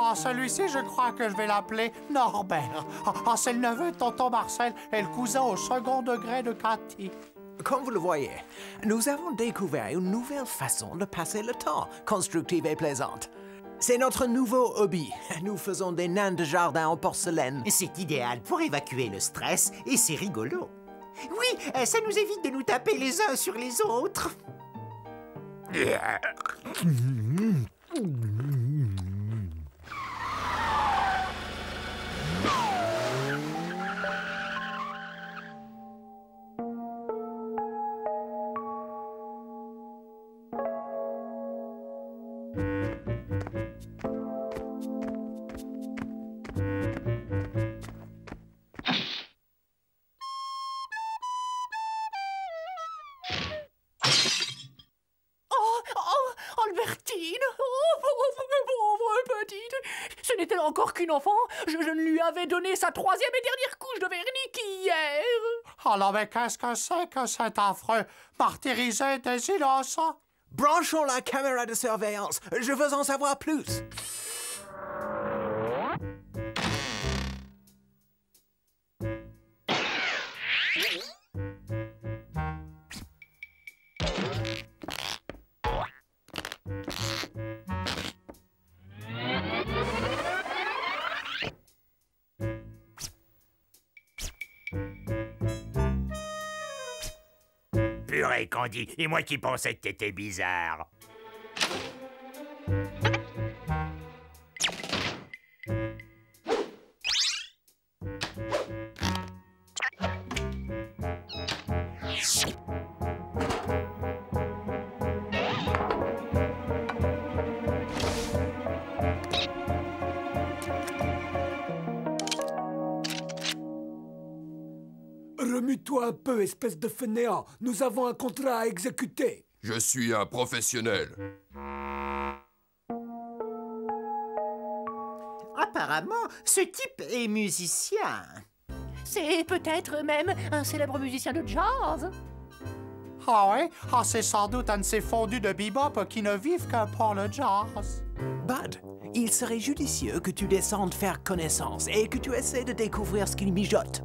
Oh, celui-ci, je crois que je vais l'appeler Norbert. Oh, c'est le neveu de tonton Marcel et le cousin au second degré de Cathy. Comme vous le voyez, nous avons découvert une nouvelle façon de passer le temps, constructive et plaisante. C'est notre nouveau hobby. Nous faisons des nains de jardin en porcelaine. C'est idéal pour évacuer le stress et c'est rigolo. Oui, ça nous évite de nous taper les uns sur les autres. Albertine! Oh, pauvre petite! Ce n'était encore qu'une enfant. Je ne lui avais donné sa troisième et dernière couche de vernis qu'hier. Oh non, mais qu'est-ce que c'est que cet affreux martyrisé des innocents? Branchons la caméra de surveillance. Je veux en savoir plus. Purée, Candy, et moi qui pensais que t'étais bizarre. Remue-toi un peu, espèce de fainéant. Nous avons un contrat à exécuter. Je suis un professionnel. Apparemment, ce type est musicien. C'est peut-être même un célèbre musicien de jazz. Ah oui? Ah, c'est sans doute un de ces fondus de bebop qui ne vivent que pour le jazz. Bud, il serait judicieux que tu descendes faire connaissance et que tu essaies de découvrir ce qu'il mijote.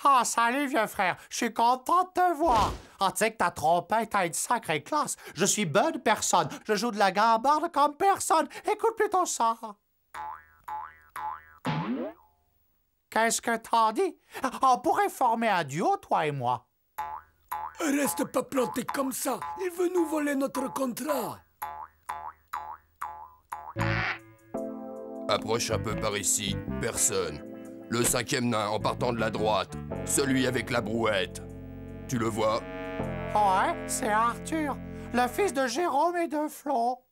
Ah, salut, vieux frère. Je suis content de te voir. Ah, tu sais que ta trompette a une sacrée classe. Je suis Bud Personne. Je joue de la gambarde comme personne. Écoute plutôt ça. Qu'est-ce que t'en dis? On pourrait former un duo, toi et moi. Reste pas planté comme ça. Il veut nous voler notre contrat. Approche un peu par ici. Personne. Le cinquième nain en partant de la droite. Celui avec la brouette. Tu le vois? Ouais, c'est Arthur, le fils de Jérôme et de Flo.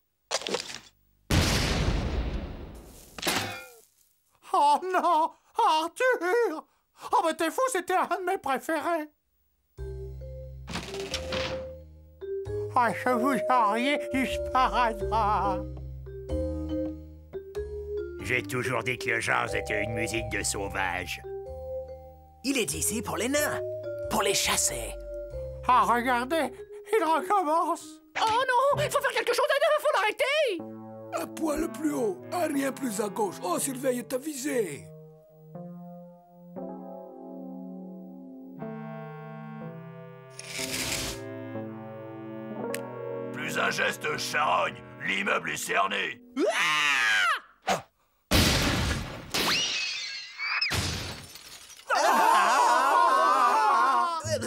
Oh non! Arthur! Oh, mais t'es fou, c'était un de mes préférés. Oh, je vous auriez du sparadrap. J'ai toujours dit que le jazz était une musique de sauvage. Il est ici pour les nains, pour les chasser. Ah, regardez, il recommence. Oh non, il faut faire quelque chose à deux, faut l'arrêter. Un poil plus haut, un rien plus à gauche. Oh, surveille ta visée. Plus un geste, charogne. L'immeuble est cerné.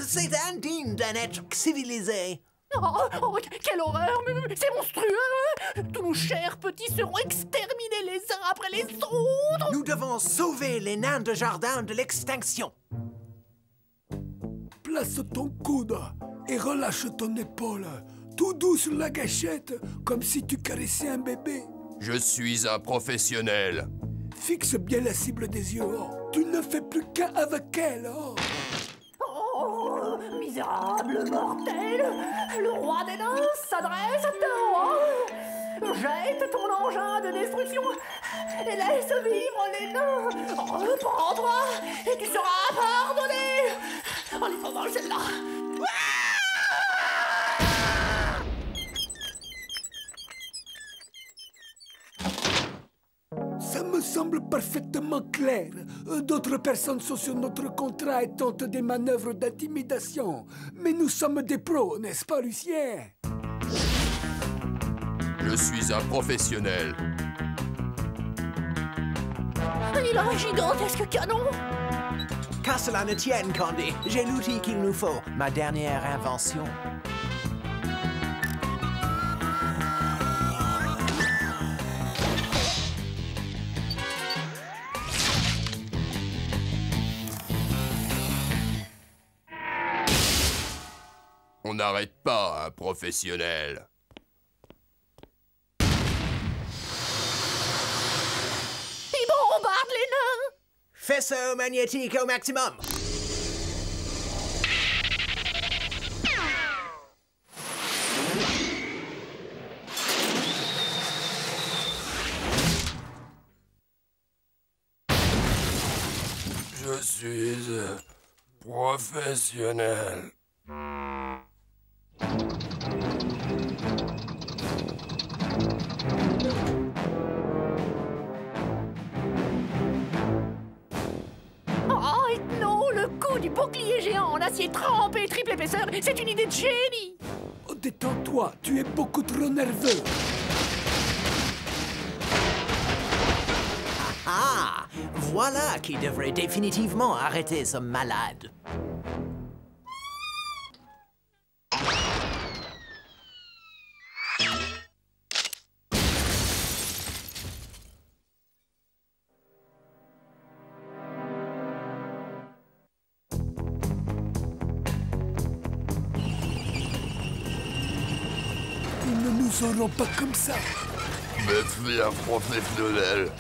C'est indigne d'un être civilisé. Oh, quelle horreur, mais c'est monstrueux. Tous nos chers petits seront exterminés les uns après les autres. Nous devons sauver les nains de jardin de l'extinction. Place ton coude et relâche ton épaule. Tout doux sur la gâchette, comme si tu caressais un bébé. Je suis un professionnel. Fixe bien la cible des yeux. Oh. Tu ne fais plus qu'un avec elle. Oh. Oh, misérable mortel, le roi des nains s'adresse à toi. Jette ton engin de destruction et laisse vivre les nains. Reprends-toi et tu seras pardonné. En attendant celle-là. Ça me semble parfaitement clair. D'autres personnes sont sur notre contrat et tentent des manœuvres d'intimidation. Mais nous sommes des pros, n'est-ce pas, Lucien? Je suis un professionnel. Il a un gigantesque canon. Qu'à cela ne tienne, Candy, j'ai l'outil qu'il nous faut, ma dernière invention. On n'arrête pas un professionnel. Il bombarde les nains. Faisceau magnétique au maximum. Je suis professionnel. Oh, non, le coup du bouclier géant en acier trempé triple épaisseur, c'est une idée de génie. Oh, détends-toi, tu es beaucoup trop nerveux. Ah, voilà qui devrait définitivement arrêter ce malade. Ils ne nous auront pas comme ça. Je suis un professionnel.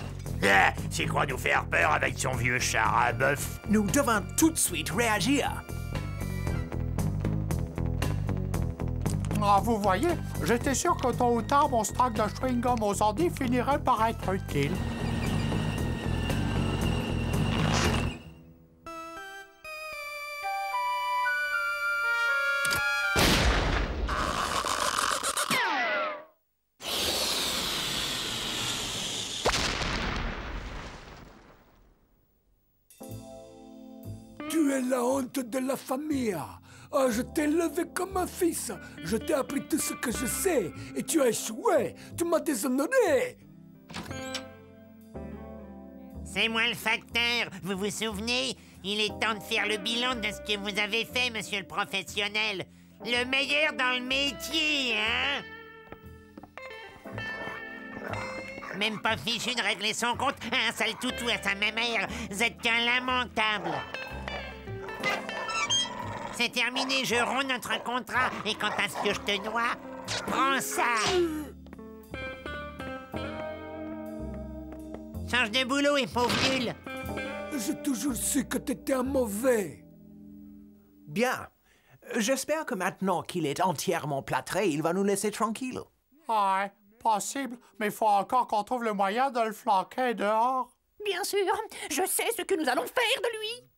Ah, c'est quoi nous faire peur avec son vieux char à bœuf? Nous devons tout de suite réagir. Ah, vous voyez, j'étais sûr que tôt ou tard, mon stock de chewing-gum aux ordi finirait par être utile. Tu es la honte de la famille. Oh, je t'ai élevé comme un fils. Je t'ai appris tout ce que je sais. Et tu as échoué. Tu m'as déshonoré. C'est moi le facteur, vous vous souvenez? Il est temps de faire le bilan de ce que vous avez fait, monsieur le professionnel. Le meilleur dans le métier, hein? Même pas fichu de régler son compte, un sale toutou à sa mère. Vous êtes qu'un lamentable. C'est terminé, je romps notre contrat. Et quant à ce que je te dois, prends ça. Change de boulot et pauvre nul. J'ai toujours su que t'étais un mauvais. Bien. J'espère que maintenant qu'il est entièrement plâtré, il va nous laisser tranquilles. Ouais, possible, mais il faut encore qu'on trouve le moyen de le flanquer dehors. Bien sûr, je sais ce que nous allons faire de lui.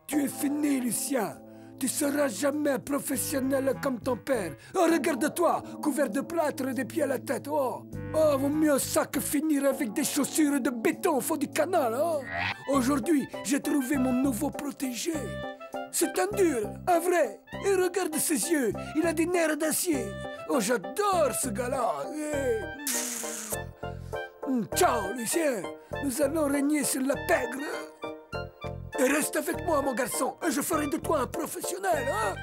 Tu es fini, Lucien. Tu seras jamais un professionnel comme ton père. Oh, regarde-toi, couvert de plâtre des pieds à la tête. Oh, vaut mieux ça que finir avec des chaussures de béton au fond du canal. Oh. Aujourd'hui, j'ai trouvé mon nouveau protégé. C'est un dur, un vrai. Et regarde ses yeux, il a des nerfs d'acier. Oh, j'adore ce gars-là. Ciao, Lucien. Nous allons régner sur la pègre. Et reste avec moi, mon garçon, et je ferai de toi un professionnel, hein?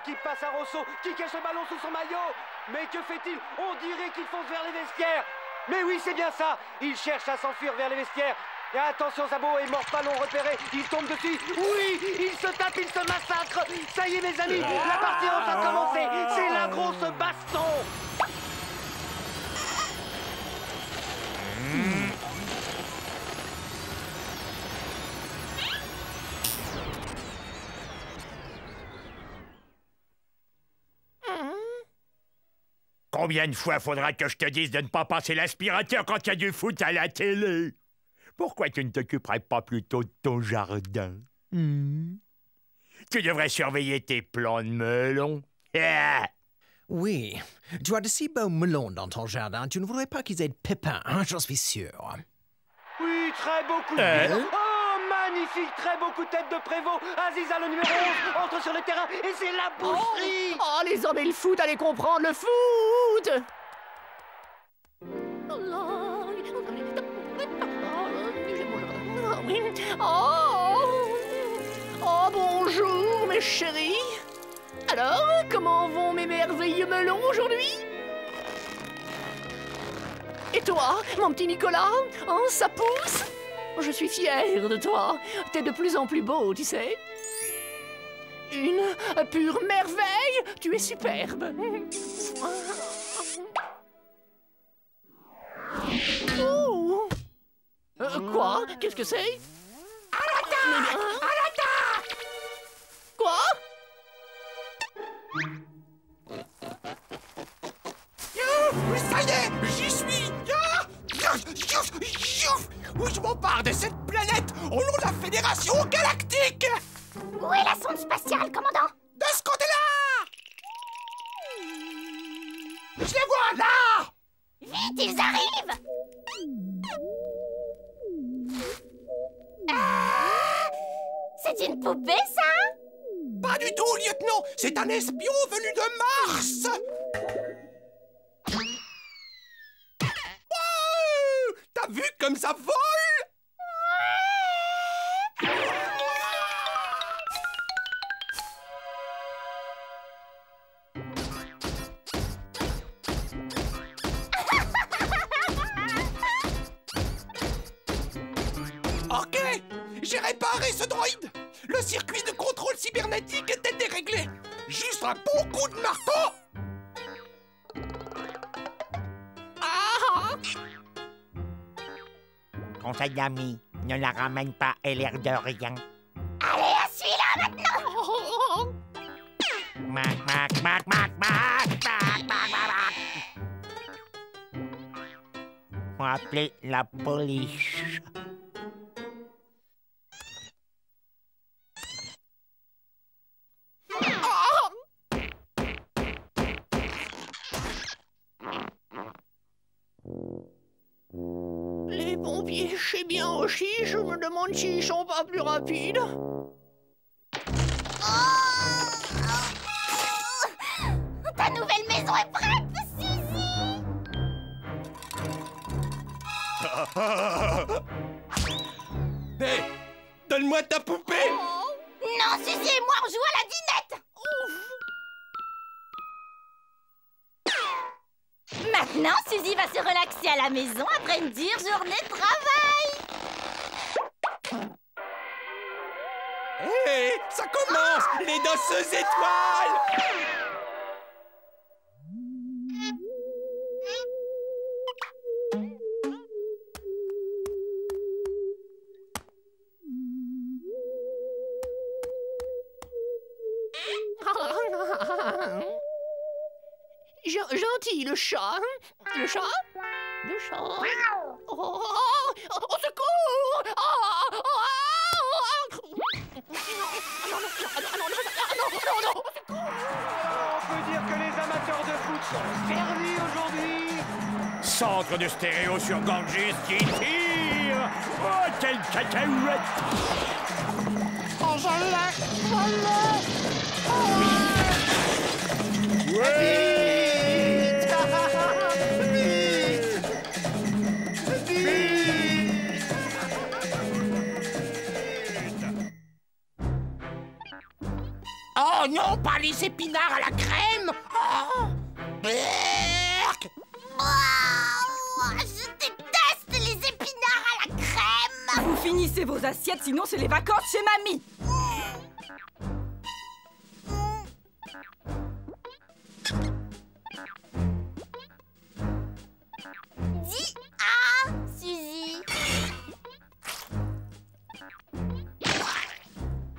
Qui passe à Rosso, qui cache le ballon sous son maillot. Mais que fait-il? On dirait qu'il fonce vers les vestiaires. Mais oui, c'est bien ça. Il cherche à s'enfuir vers les vestiaires. Et attention, Sabot et Morpalon repérés. Ils tombent dessus. Oui, ils se tapent, ils se massacrent. Ça y est, mes amis, la partie va commencer. C'est la grosse baston. Combien de fois faudra que je te dise de ne pas passer l'aspirateur quand il y a du foot à la télé? Pourquoi tu ne t'occuperais pas plutôt de ton jardin? Tu devrais surveiller tes plants de melons. Oui, tu as de si beaux melons dans ton jardin, tu ne voudrais pas qu'ils aient de pépins, hein, j'en suis sûr. Oui, très beau coup de pied. Oh, magnifique, très beau coup de tête de Prévost. Aziza, le numéro 11, entre sur le terrain et c'est la boucherie. Oh, les hommes et le foot, allez comprendre le foot. Oh, bonjour, mes chéris. Alors, comment vont mes merveilleux melons aujourd'hui? Et toi, mon petit Nicolas? Hein, ça pousse? Je suis fière de toi. T'es de plus en plus beau, tu sais. Une pure merveille. Tu es superbe. Oh. Quoi? Qu'est-ce que c'est? À l'attaque! À l'attaque! Quoi? Ça y est, j'y suis. Où je m'empare de cette planète au nom de la Fédération Galactique. Où est la sonde spatiale, commandant? De ce côté-là. Je les vois là. Vite, ils arrivent. C'est une poupée, ça? Pas du tout, lieutenant. C'est un espion venu de Mars. T'as vu comme ça vole? Ok, j'ai réparé ce droïde. Le circuit de contrôle cybernétique était déréglé. Juste un bon coup de marteau. Conseil d'amis, ne la ramène pas, elle a l'air de rien. Allez, à celui-là maintenant. Mac, mac, mac, mac, mac, mac, mac, mac. Faut appeler la police. Les pompiers chez bien aussi, je me demande s'ils sont pas plus rapides. Ta nouvelle maison est prête, Suzy. Hé, donne-moi ta poupée. Non, Suzy et moi, on joue à la dinette. Maintenant, Suzy va se relaxer à la maison après une dure journée de travail. Hé, ça commence, les danseuses étoiles. Gentil, le chat. Le chat? Le chat. Oh, au secours! On peut dire que les amateurs de foot sont servis aujourd'hui. Centre de stéréo sur Ganges qui tire. Oh, quelle cacahuète! Oh, je l'ai. Ouais! Oh non, pas les épinards à la crème. Oh. Berk. Je déteste les épinards à la crème. Finissez vos assiettes, sinon c'est les vacances chez mamie. Dis ah, Suzy.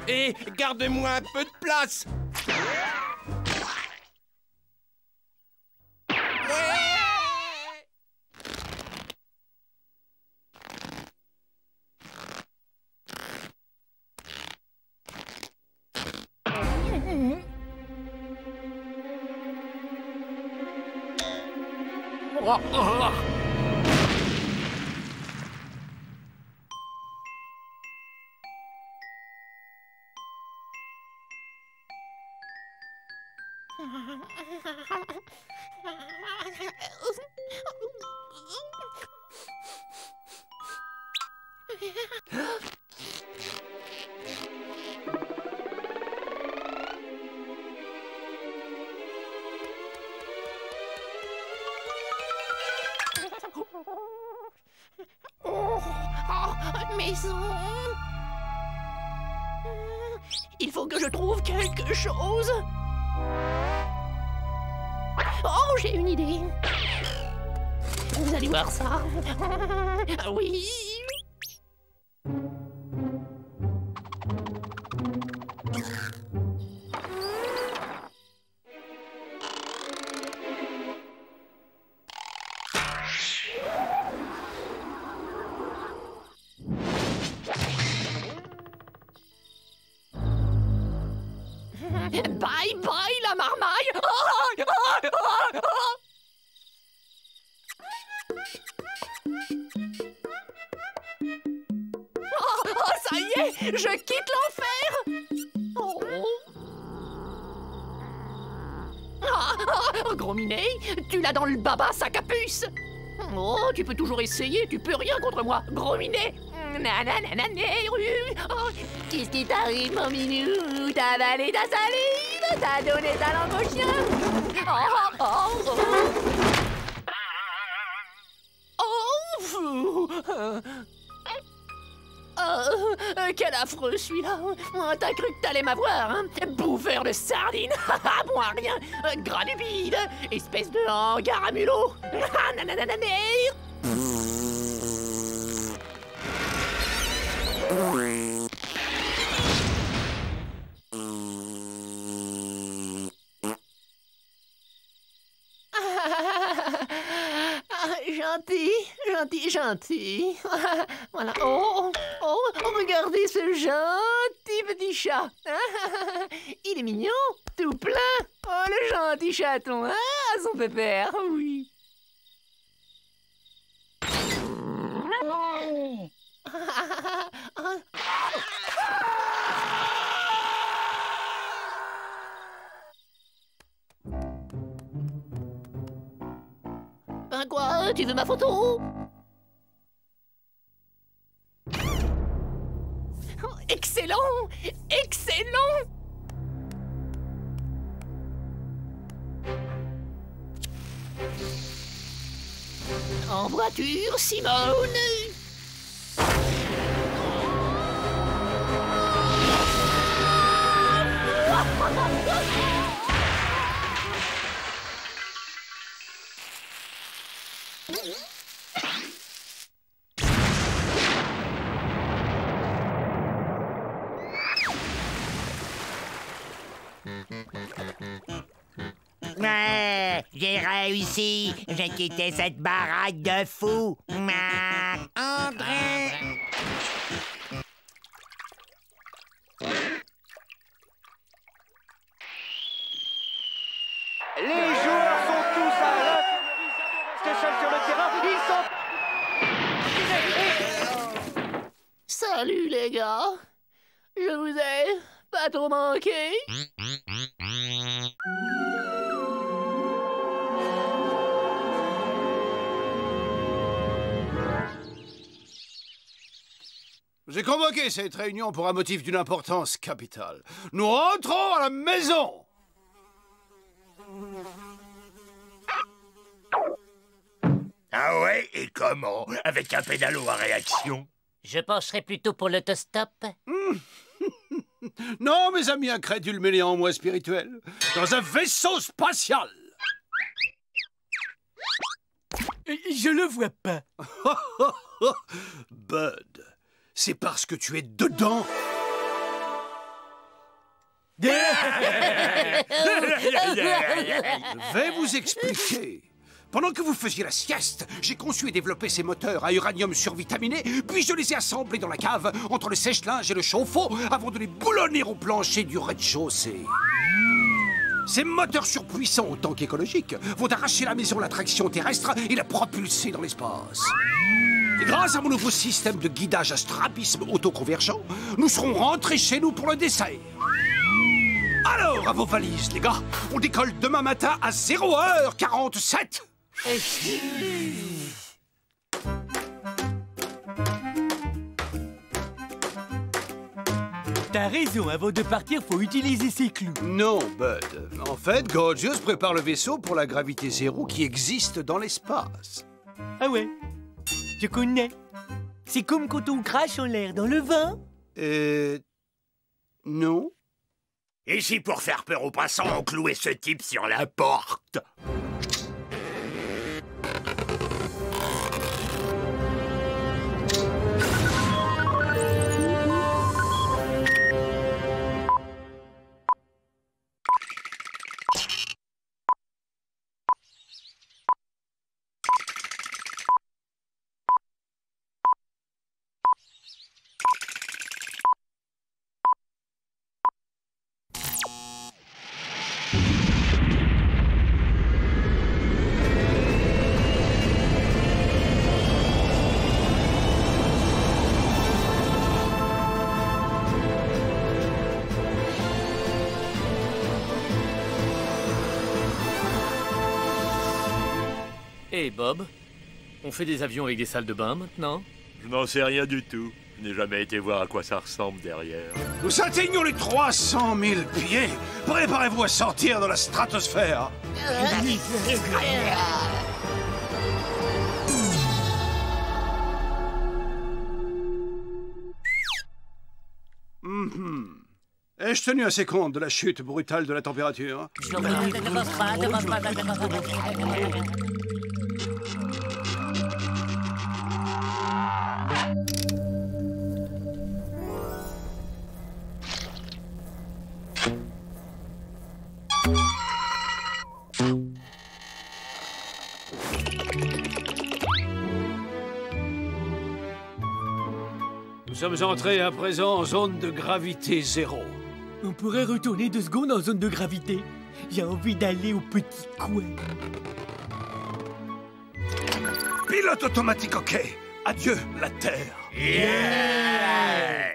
Et garde-moi un peu de place. Maison. Il faut que je trouve quelque chose. Oh, j'ai une idée. Vous allez voir ça. Oui. Bye bye la marmaille. Oh, ça y est, je quitte l'enfer. Gros Minet, tu l'as dans le baba, sac à puce. Oh, tu peux toujours essayer, tu peux rien contre moi, Gros Minet. Qu'est-ce qui t'arrive, mon minou? T'as avalé ta salive, t'as donné ta langue au chien. Quel affreux celui-là. T'as cru que t'allais m'avoir, hein? Bouffeur de sardines. Bon à rien. Gras du bide. Espèce de hangar à mulot. Gentil. Voilà. Oh, regardez ce gentil petit chat. Il est mignon, tout plein. Oh, le gentil chaton, hein, son pépère, oui. Quoi? Tu veux ma photo? Excellent! Excellent! En voiture, Simone! Ouais, j'ai réussi. J'ai quitté cette baraque de fous. André. Les joueurs sont tous à l'infirmerie. Station sur le terrain. Ils sont... Salut les gars. Je vous ai pas trop manqué. J'ai convoqué cette réunion pour un motif d'une importance capitale. Nous rentrons à la maison. Ah ouais, et comment? Avec un pédalo à réaction? Je pencherais plutôt pour l'autostop. Non, mes amis incrédules mais néanmoins spirituels. Dans un vaisseau spatial. Je le vois pas. Bud, c'est parce que tu es dedans. Je vais vous expliquer. Pendant que vous faisiez la sieste, j'ai conçu et développé ces moteurs à uranium survitaminé, puis je les ai assemblés dans la cave, entre le sèche-linge et le chauffe-eau, avant de les boulonner au plancher du rez-de-chaussée. Ces moteurs surpuissants, autant qu'écologiques, vont arracher la maison à l'attraction terrestre et la propulser dans l'espace. Et grâce à mon nouveau système de guidage à strabisme autoconvergent, nous serons rentrés chez nous pour le dessert. Alors, à vos valises, les gars, on décolle demain matin à 0h47. T'as raison, avant de partir, faut utiliser ses clous. Non, Bud. En fait, Gorgeous prépare le vaisseau pour la gravité zéro qui existe dans l'espace. Ah ouais, je connais. C'est comme quand on crache en l'air dans le vin. Non. Et si pour faire peur aux passants, on clouait ce type sur la porte? Hey Bob, on fait des avions avec des salles de bain maintenant? Je n'en sais rien du tout. Je n'ai jamais été voir à quoi ça ressemble derrière. Nous atteignons les 300 000 pieds. Préparez-vous à sortir de la stratosphère. Ai-je tenu assez compte de la chute brutale de la température? Nous sommes entrés à présent en zone de gravité zéro. On pourrait retourner 2 secondes en zone de gravité. J'ai envie d'aller au petit coin. Pilote automatique, ok. Adieu, la Terre. Yeah!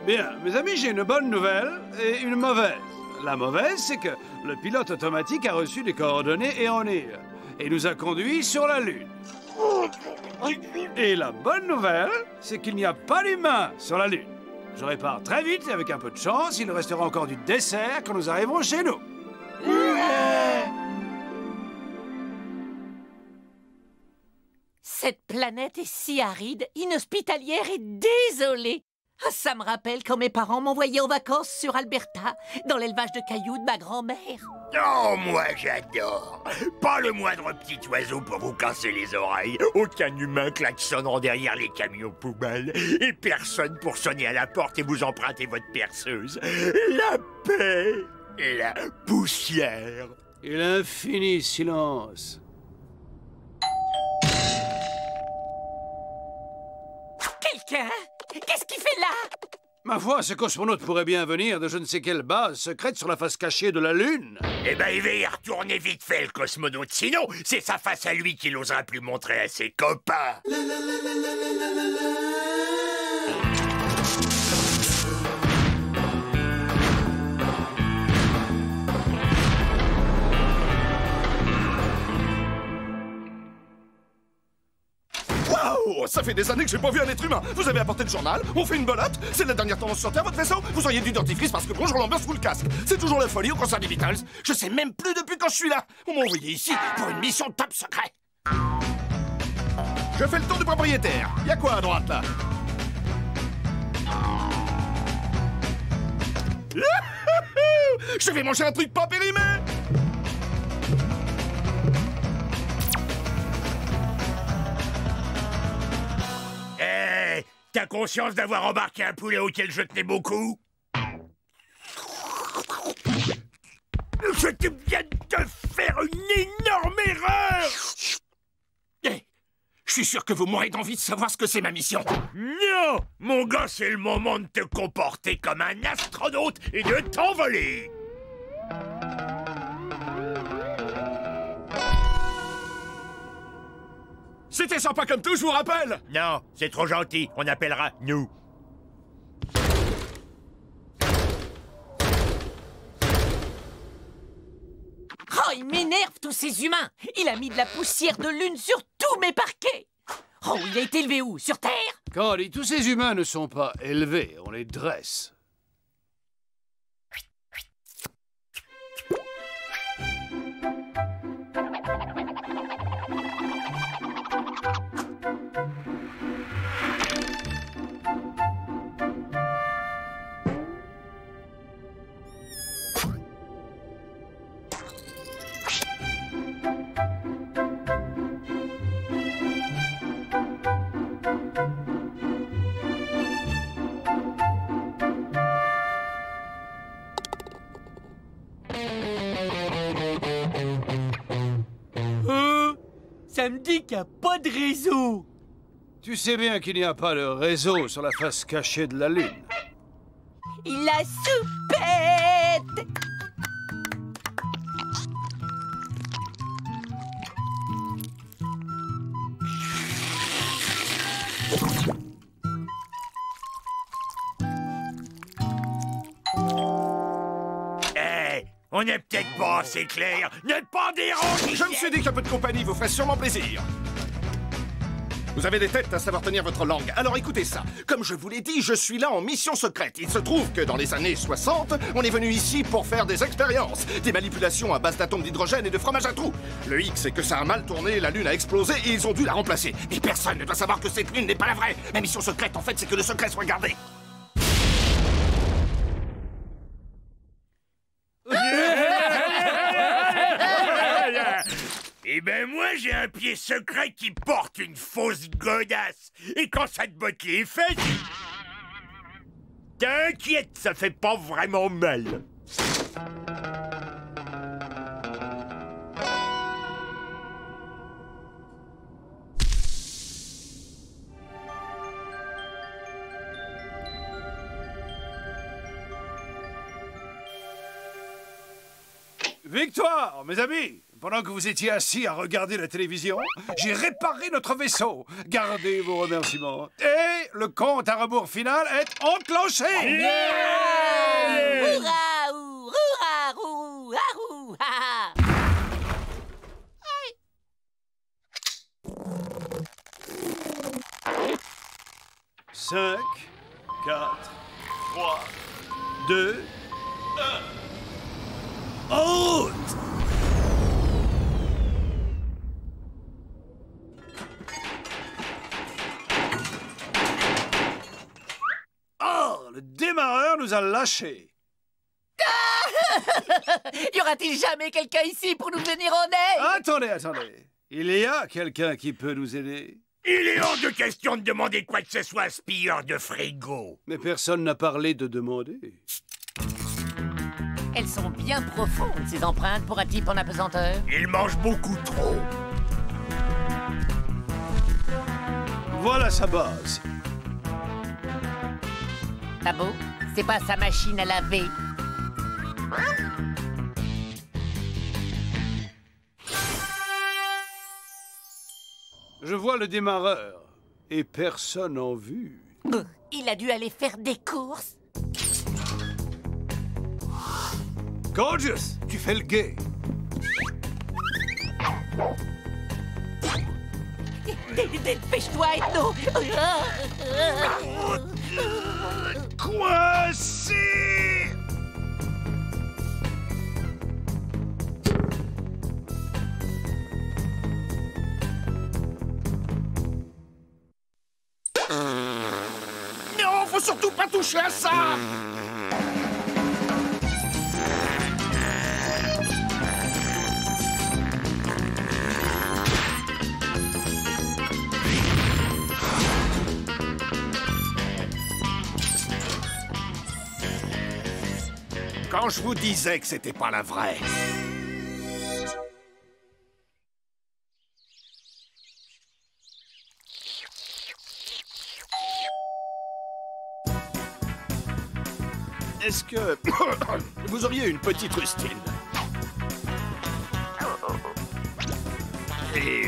Bien, mes amis, j'ai une bonne nouvelle et une mauvaise. La mauvaise, c'est que le pilote automatique a reçu des coordonnées éoniques et nous a conduits sur la Lune. Et la bonne nouvelle, c'est qu'il n'y a pas d'humains sur la Lune. Je répare très vite et avec un peu de chance, il restera encore du dessert quand nous arriverons chez nous. Cette planète est si aride, inhospitalière et désolée. Ah, ça me rappelle quand mes parents m'envoyaient en vacances sur Alberta, dans l'élevage de cailloux de ma grand-mère. Oh, moi j'adore. Pas le moindre petit oiseau pour vous casser les oreilles, aucun humain klaxonnant derrière les camions poubelles, et personne pour sonner à la porte et vous emprunter votre perceuse. La paix, la poussière. Et l'infini silence. Quelqu'un? Qu'est-ce qu'il fait là? Ma foi, ce cosmonaute pourrait bien venir de je ne sais quelle base secrète sur la face cachée de la Lune. Eh ben, il va y retourner vite fait, le cosmonaute. Sinon, c'est sa face à lui qu'il n'osera plus montrer à ses copains. Ça fait des années que j'ai pas vu un être humain. Vous avez apporté le journal, on fait une belote, c'est la dernière tendance sur Terre, votre vaisseau. Vous auriez du dentifrice parce que bonjour l'ambiance vous le casque. C'est toujours la folie au concert des Beatles. Je sais même plus depuis quand je suis là. On m'a envoyé ici pour une mission top secret. Je fais le tour du propriétaire. Y'a quoi à droite, là? Je vais manger un truc pas périmé. Hé, t'as conscience d'avoir embarqué un poulet auquel je tenais beaucoup? Je te viens de faire une énorme erreur. Je suis sûr que vous mourrez d'envie de savoir ce que c'est ma mission. Non! Mon gars, c'est le moment de te comporter comme un astronaute et de t'envoler! C'était sympa comme tout, je vous rappelle. Non, c'est trop gentil, on appellera nous. Oh, il m'énerve, tous ces humains! Il a mis de la poussière de lune sur tous mes parquets! Oh, il a été élevé où? Sur Terre? Candy, tous ces humains ne sont pas élevés, on les dresse. Ça me dit qu'il n'y a pas de réseau. Tu sais bien qu'il n'y a pas de réseau sur la face cachée de la Lune. Il a soupette. Hey, on n'est peut-être pas assez clair. Ne pas déranger. Je me suis dit qu'un peu de compagnie vous ferait sûrement plaisir. Vous avez des têtes à savoir tenir votre langue. Alors écoutez ça. Comme je vous l'ai dit, je suis là en mission secrète. Il se trouve que dans les années 60, on est venu ici pour faire des expériences. Des manipulations à base d'atomes d'hydrogène et de fromage à trous. Le hic, c'est que ça a mal tourné, la Lune a explosé et ils ont dû la remplacer. Mais personne ne doit savoir que cette Lune n'est pas la vraie. Ma mission secrète, en fait, c'est que le secret soit gardé. Eh ben moi, j'ai un pied secret qui porte une fausse godasse. Et quand ça te botte les fesses... T'inquiète, ça fait pas vraiment mal. Victoire, mes amis! Pendant que vous étiez assis à regarder la télévision, j'ai réparé notre vaisseau. Gardez vos remerciements. Et le compte à rebours final est enclenché! Yeah! Hourra, hourra, hourra, hourra. 5, 4, 3, 2, 1... Out! Oh, le démarreur nous a lâchés. Y aura-t-il jamais quelqu'un ici pour nous venir en aide? Attendez. Il y a quelqu'un qui peut nous aider. Il est hors de question de demander quoi que ce soit à ce pilleur de frigo. Mais personne n'a parlé de demander. Elles sont bien profondes, ces empreintes, pour un type en apesanteur. Il mange beaucoup trop. Voilà sa base. Pas beau? C'est pas sa machine à laver. Je vois le démarreur. Et personne en vue. Il a dû aller faire des courses. Gorgeous, tu fais le guet. dépêche-toi, Ethno. Coincé! Non, faut surtout pas toucher à ça! Quand je vous disais que c'était pas la vraie. Est-ce que vous auriez une petite rustine? Et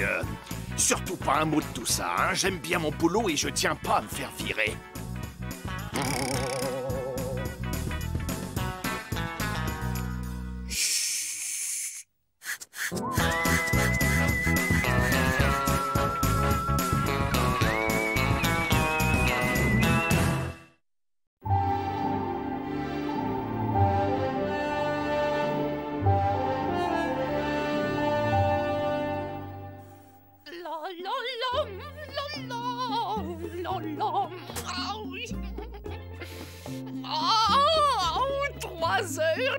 surtout pas un mot de tout ça, hein. J'aime bien mon boulot et je tiens pas à me faire virer.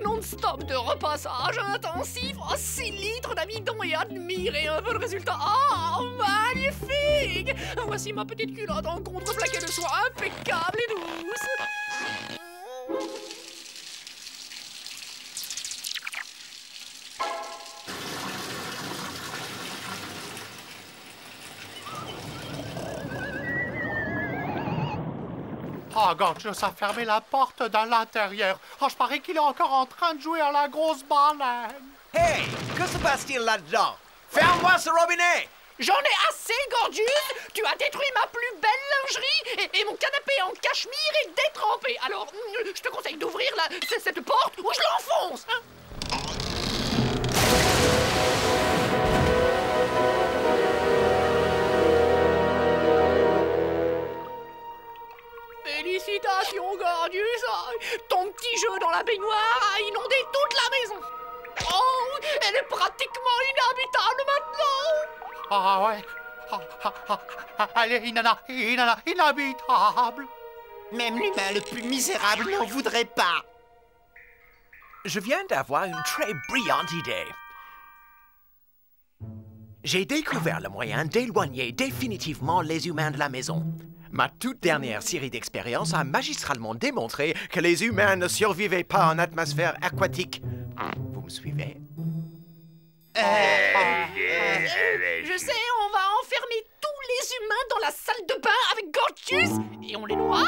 Non-stop de repassage intensif, 6 litres d'amidon et admirez un peu le résultat. Oh, magnifique! Voici ma petite culotte en contreplaqué de soie impeccable et douce. Oh, Gorgeous a fermé la porte de l'intérieur. Oh, je parie qu'il est encore en train de jouer à la grosse banane. Hey, que se passe-t-il là-dedans? Ferme-moi ce robinet! J'en ai assez, Gorgeous! Tu as détruit ma plus belle lingerie et mon canapé en cachemire est détrempé. Alors, je te conseille d'ouvrir cette porte ou je l'enfonce, hein? Félicitations, Gorgeous! Ton petit jeu dans la baignoire a inondé toute la maison! Oh, elle est pratiquement inhabitable maintenant! Ah ouais, elle est inhabitable! Même l'humain le plus misérable n'en voudrait pas! Je viens d'avoir une très brillante idée. J'ai découvert le moyen d'éloigner définitivement les humains de la maison. Ma toute dernière série d'expériences a magistralement démontré que les humains ne survivaient pas en atmosphère aquatique. Vous me suivez? Je sais, on va enfermer tous les humains dans la salle de bain avec Gorgeous et on les noie?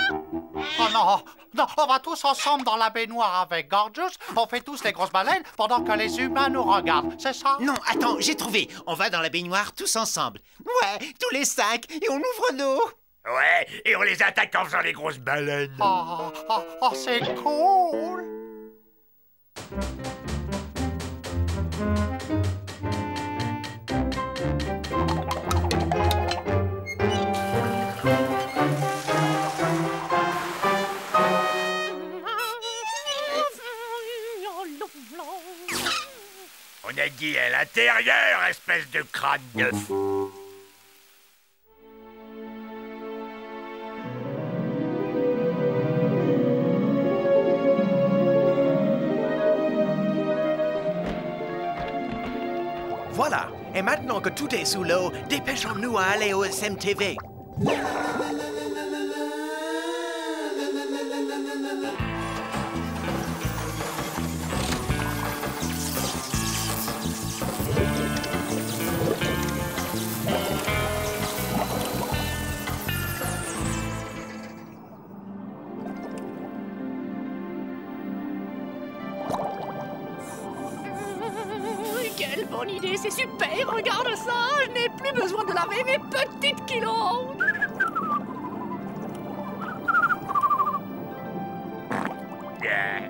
Oh non, non, on va tous ensemble dans la baignoire avec Gorgeous, on fait tous les grosses baleines pendant que les humains nous regardent, c'est ça? Non, attends, j'ai trouvé. On va dans la baignoire tous ensemble. Ouais, tous les 5, et on ouvre l'eau. Ouais, et on les attaque en faisant les grosses baleines. Oh, c'est cool! On a dit à l'intérieur, espèce de crâne de fou. Voilà. Et maintenant que tout est sous l'eau, dépêchons-nous à aller au SMTV. Quelle bonne idée, c'est super, regarde ça! Je n'ai plus besoin de laver mes petites kilos! Ouais!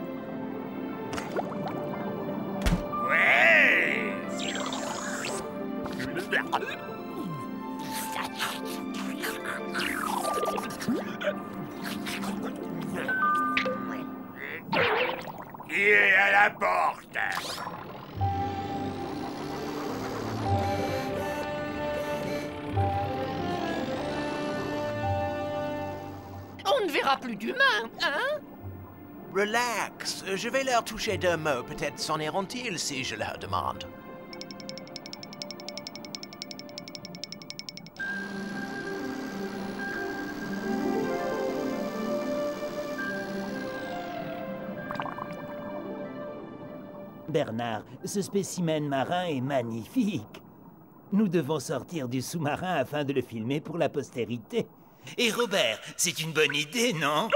Il est à la porte. On ne verra plus d'humains, hein? Relax, je vais leur toucher deux mots, peut-être s'en iront-ils si je leur demande. Bernard, ce spécimen marin est magnifique. Nous devons sortir du sous-marin afin de le filmer pour la postérité. Et Robert, c'est une bonne idée, non?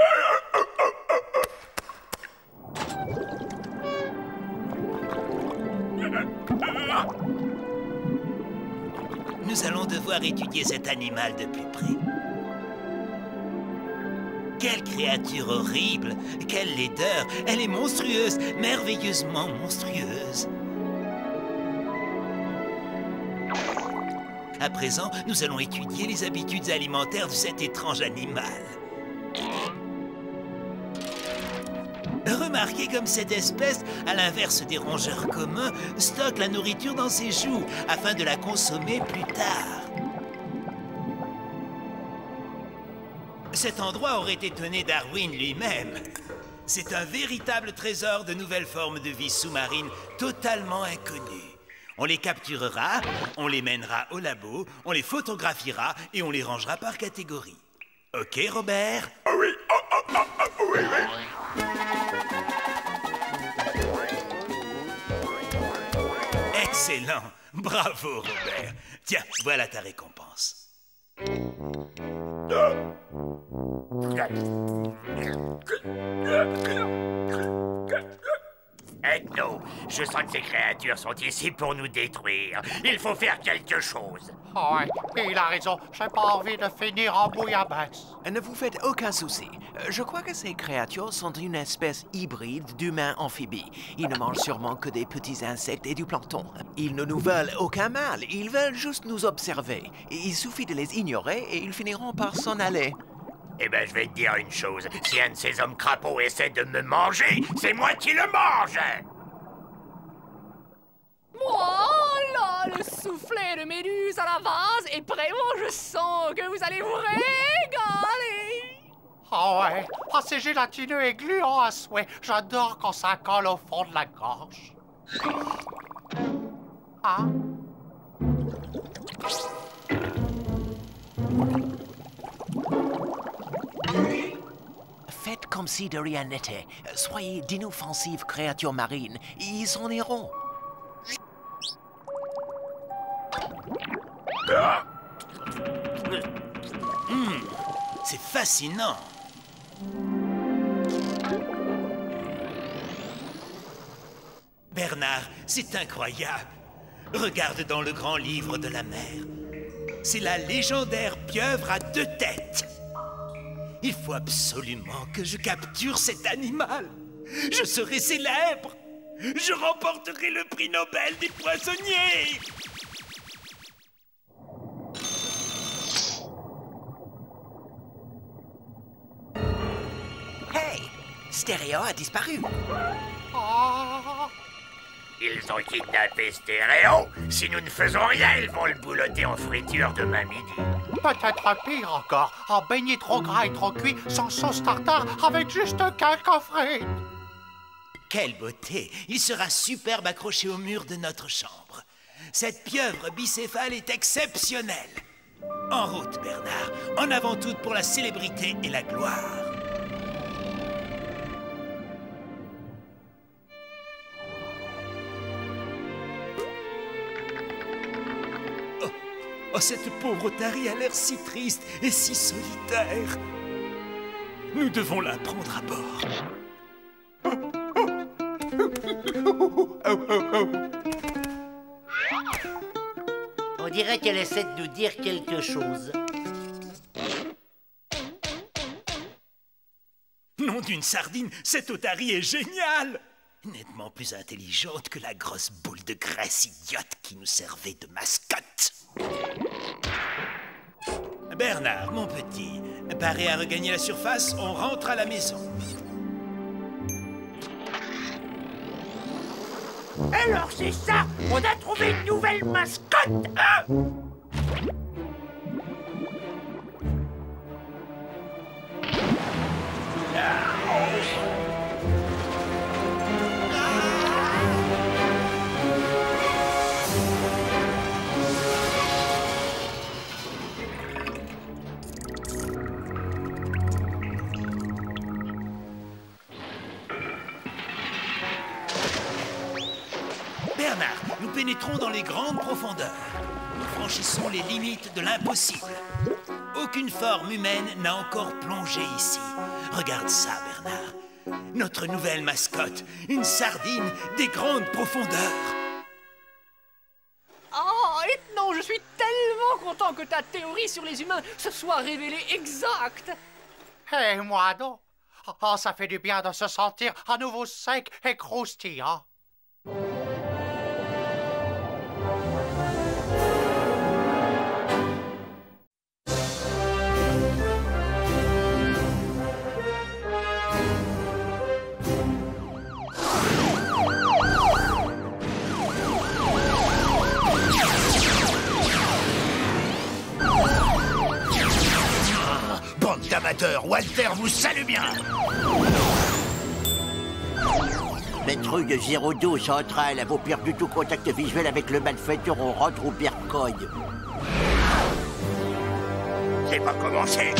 Nous allons devoir étudier cet animal de plus près. Quelle créature horrible! Quelle laideur! Elle est monstrueuse, merveilleusement monstrueuse. À présent, nous allons étudier les habitudes alimentaires de cet étrange animal. Remarquez comme cette espèce, à l'inverse des rongeurs communs, stocke la nourriture dans ses joues afin de la consommer plus tard. Cet endroit aurait étonné Darwin lui-même. C'est un véritable trésor de nouvelles formes de vie sous-marine totalement inconnues. On les capturera, on les mènera au labo, on les photographiera et on les rangera par catégorie. Ok, Robert? Oui, oui, oui. Excellent. Bravo, Robert. Tiens, voilà ta récompense. Ethno, je sens que ces créatures sont ici pour nous détruire. Il faut faire quelque chose. Oh ouais, il a raison. J'ai pas envie de finir en bouillabaisse. Ne vous faites aucun souci. Je crois que ces créatures sont une espèce hybride d'humains amphibies. Ils ne mangent sûrement que des petits insectes et du plancton. Ils ne nous veulent aucun mal. Ils veulent juste nous observer. Il suffit de les ignorer et ils finiront par s'en aller. Eh ben, je vais te dire une chose. Si un de ces hommes crapauds essaie de me manger, c'est moi qui le mange! Voilà, le soufflet de méduse à la vase est prêt. Oh, je sens que vous allez vous régaler. Ah ouais, c'est gélatineux et gluant à souhait. J'adore quand ça colle au fond de la gorge. Ah. Faites comme si de rien n'était. Soyez d'inoffensives créatures marines. Ils s'en iront. C'est fascinant. Bernard, c'est incroyable. Regarde dans le grand livre de la mer. C'est la légendaire pieuvre à 2 têtes. Il faut absolument que je capture cet animal. Je serai célèbre. Je remporterai le prix Nobel des poissonniers. Hey! Stéréo a disparu. Oh. Ils ont kidnappé Stéréo. Si nous ne faisons rien, ils vont le boulotter en friture demain midi. Peut-être pire encore, en beignet trop gras et trop cuit, sans sauce tartare, avec juste quelques frites. Quelle beauté! Il sera superbe accroché au mur de notre chambre. Cette pieuvre bicéphale est exceptionnelle. En route, Bernard. En avant toute pour la célébrité et la gloire. Oh, cette pauvre otarie a l'air si triste et si solitaire. Nous devons la prendre à bord. On dirait qu'elle essaie de nous dire quelque chose. Nom d'une sardine, cette otarie est géniale! Nettement plus intelligente que la grosse boule de graisse idiote qui nous servait de mascotte. Bernard, mon petit, paré à regagner la surface, on rentre à la maison. Alors c'est ça, on a trouvé une nouvelle mascotte, hein? Bernard, nous pénétrons dans les grandes profondeurs. Nous franchissons les limites de l'impossible. Aucune forme humaine n'a encore plongé ici. Regarde ça, Bernard. Notre nouvelle mascotte, une sardine des grandes profondeurs. Oh, Ethno, je suis tellement content que ta théorie sur les humains se soit révélée exacte. Hé, moi donc. Oh, ça fait du bien de se sentir à nouveau sec et croustillant. Bande d'amateurs, Walter vous salue bien. Maître de 012 centrale, avons perdu tout contact visuel avec le malfaiteur, on rentre au Bercogne. C'est pas commencé.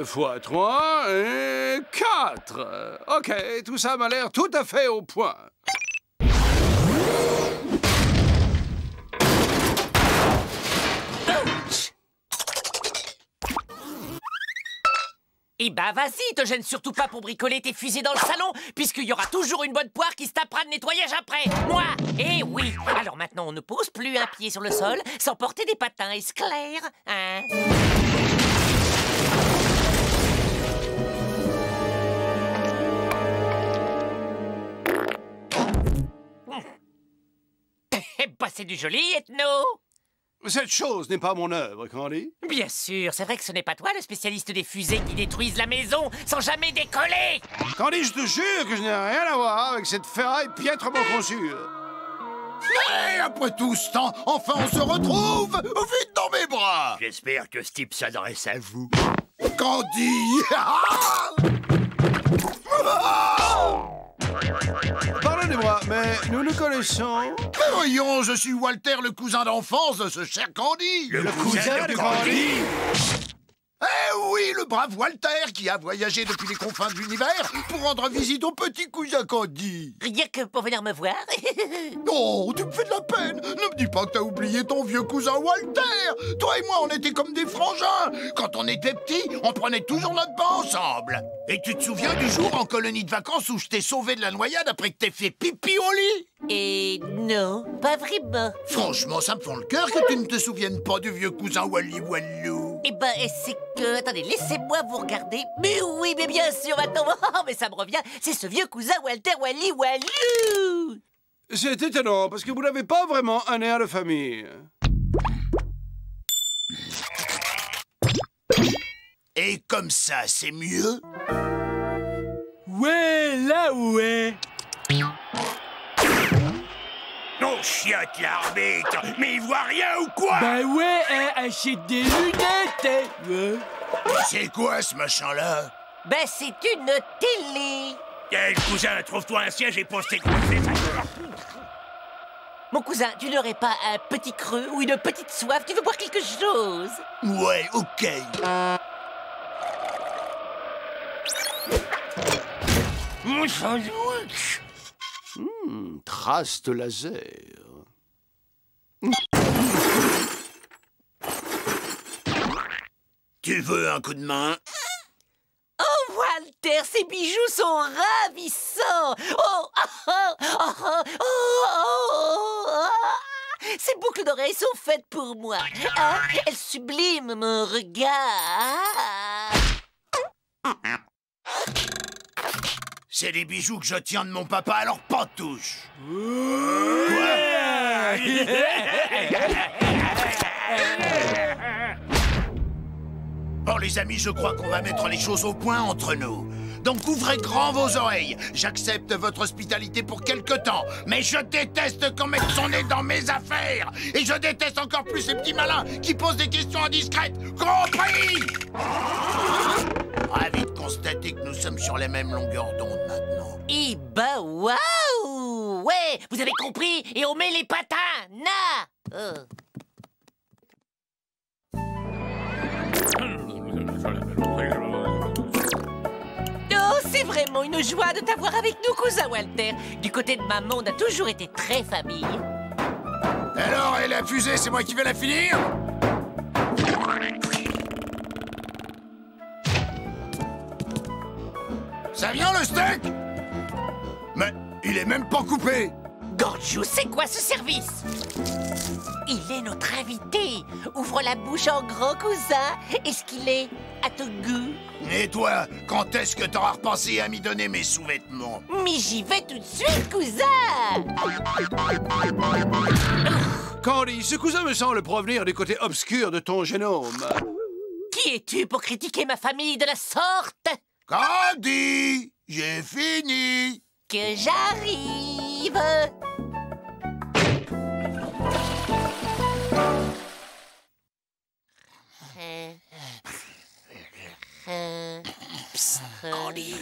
Fois 3 et 4. Ok, tout ça m'a l'air tout à fait au point. Eh ben vas-y, te gêne surtout pas pour bricoler tes fusées dans le salon, puisqu'il y aura toujours une bonne poire qui se tapera de nettoyage après. Moi. Eh oui. Alors maintenant, on ne pose plus un pied sur le sol sans porter des patins, est-ce clair, hein? Eh ben c'est du joli, Ethno. Cette chose n'est pas mon œuvre, Candy. Bien sûr, c'est vrai que ce n'est pas toi le spécialiste des fusées qui détruisent la maison sans jamais décoller. Candy, je te jure que je n'ai rien à voir avec cette ferraille piètrement conçue. Et après tout ce temps, enfin on se retrouve. Vite dans mes bras. J'espère que ce type s'adresse à vous. Candy. Pardonnez-moi, mais nous nous connaissons. Mais voyons, je suis Walter, le cousin d'enfance de ce cher Candy. Le cousin de Candy. Eh oui, le brave Walter qui a voyagé depuis les confins de l'univers pour rendre visite au petit cousin Candy. Rien que pour venir me voir. Oh, tu me fais de la peine. Ne me dis pas que t'as oublié ton vieux cousin Walter. Toi et moi, on était comme des frangins. Quand on était petits, on prenait toujours notre bain ensemble. Et tu te souviens du jour en colonie de vacances où je t'ai sauvé de la noyade après que t'aies fait pipi au lit? Et non, pas vraiment. Franchement, ça me fend le cœur que tu ne te souviennes pas du vieux cousin Wally Wallou. Eh ben, c'est que... Attendez, laissez-moi vous regarder. Mais oui, mais bien sûr, attends. Oh, mais ça me revient. C'est ce vieux cousin Walter Wally Wallou. C'est étonnant, parce que vous n'avez pas vraiment un air de famille. Et comme ça, c'est mieux? Ouais, là ouais. Non, chiotte l'arbitre. Mais il voit rien ou quoi? Bah ouais, achète des lunettes. Ouais. C'est quoi ce machin-là? Ben, c'est une télé. Le cousin, trouve-toi un siège et pose tes coups. Mon cousin, tu n'aurais pas un petit creux ou une petite soif? Tu veux boire quelque chose? Ouais, ok. Mon sandwich. Trace de laser. Tu veux un coup de main? Oh, Walter, ces bijoux sont ravissants! Oh, oh, oh, oh, oh, oh, oh. Ces boucles d'oreilles sont faites pour moi. Ah, elles subliment mon regard. C'est des bijoux que je tiens de mon papa, alors pas de touche. les amis, je crois qu'on va mettre les choses au point entre nous. Donc ouvrez grand vos oreilles. J'accepte votre hospitalité pour quelque temps, mais je déteste qu'on mette son nez dans mes affaires. Et je déteste encore plus ces petits malins qui posent des questions indiscrètes. Compris? Ravi de constater que nous sommes sur les mêmes longueurs d'onde maintenant. Eh ben, waouh! Ouais, vous avez compris, et on met les patins, na! Oh, c'est vraiment une joie de t'avoir avec nous, cousin Walter. Du côté de maman, on a toujours été très famille. Alors, et la fusée, c'est moi qui vais la finir? Ça vient le steak? Mais il est même pas coupé. Gorgiou, c'est quoi ce service? Il est notre invité. Ouvre la bouche en grand, cousin. Est-ce qu'il est à ton goût? Et toi, quand est-ce que t'auras repensé à m'y donner mes sous-vêtements? Mais j'y vais tout de suite, cousin. Candy, ce cousin me semble provenir du côté obscur de ton génome. Qui es-tu pour critiquer ma famille de la sorte? Candy, j'ai fini. Que j'arrive. Psst, Candy.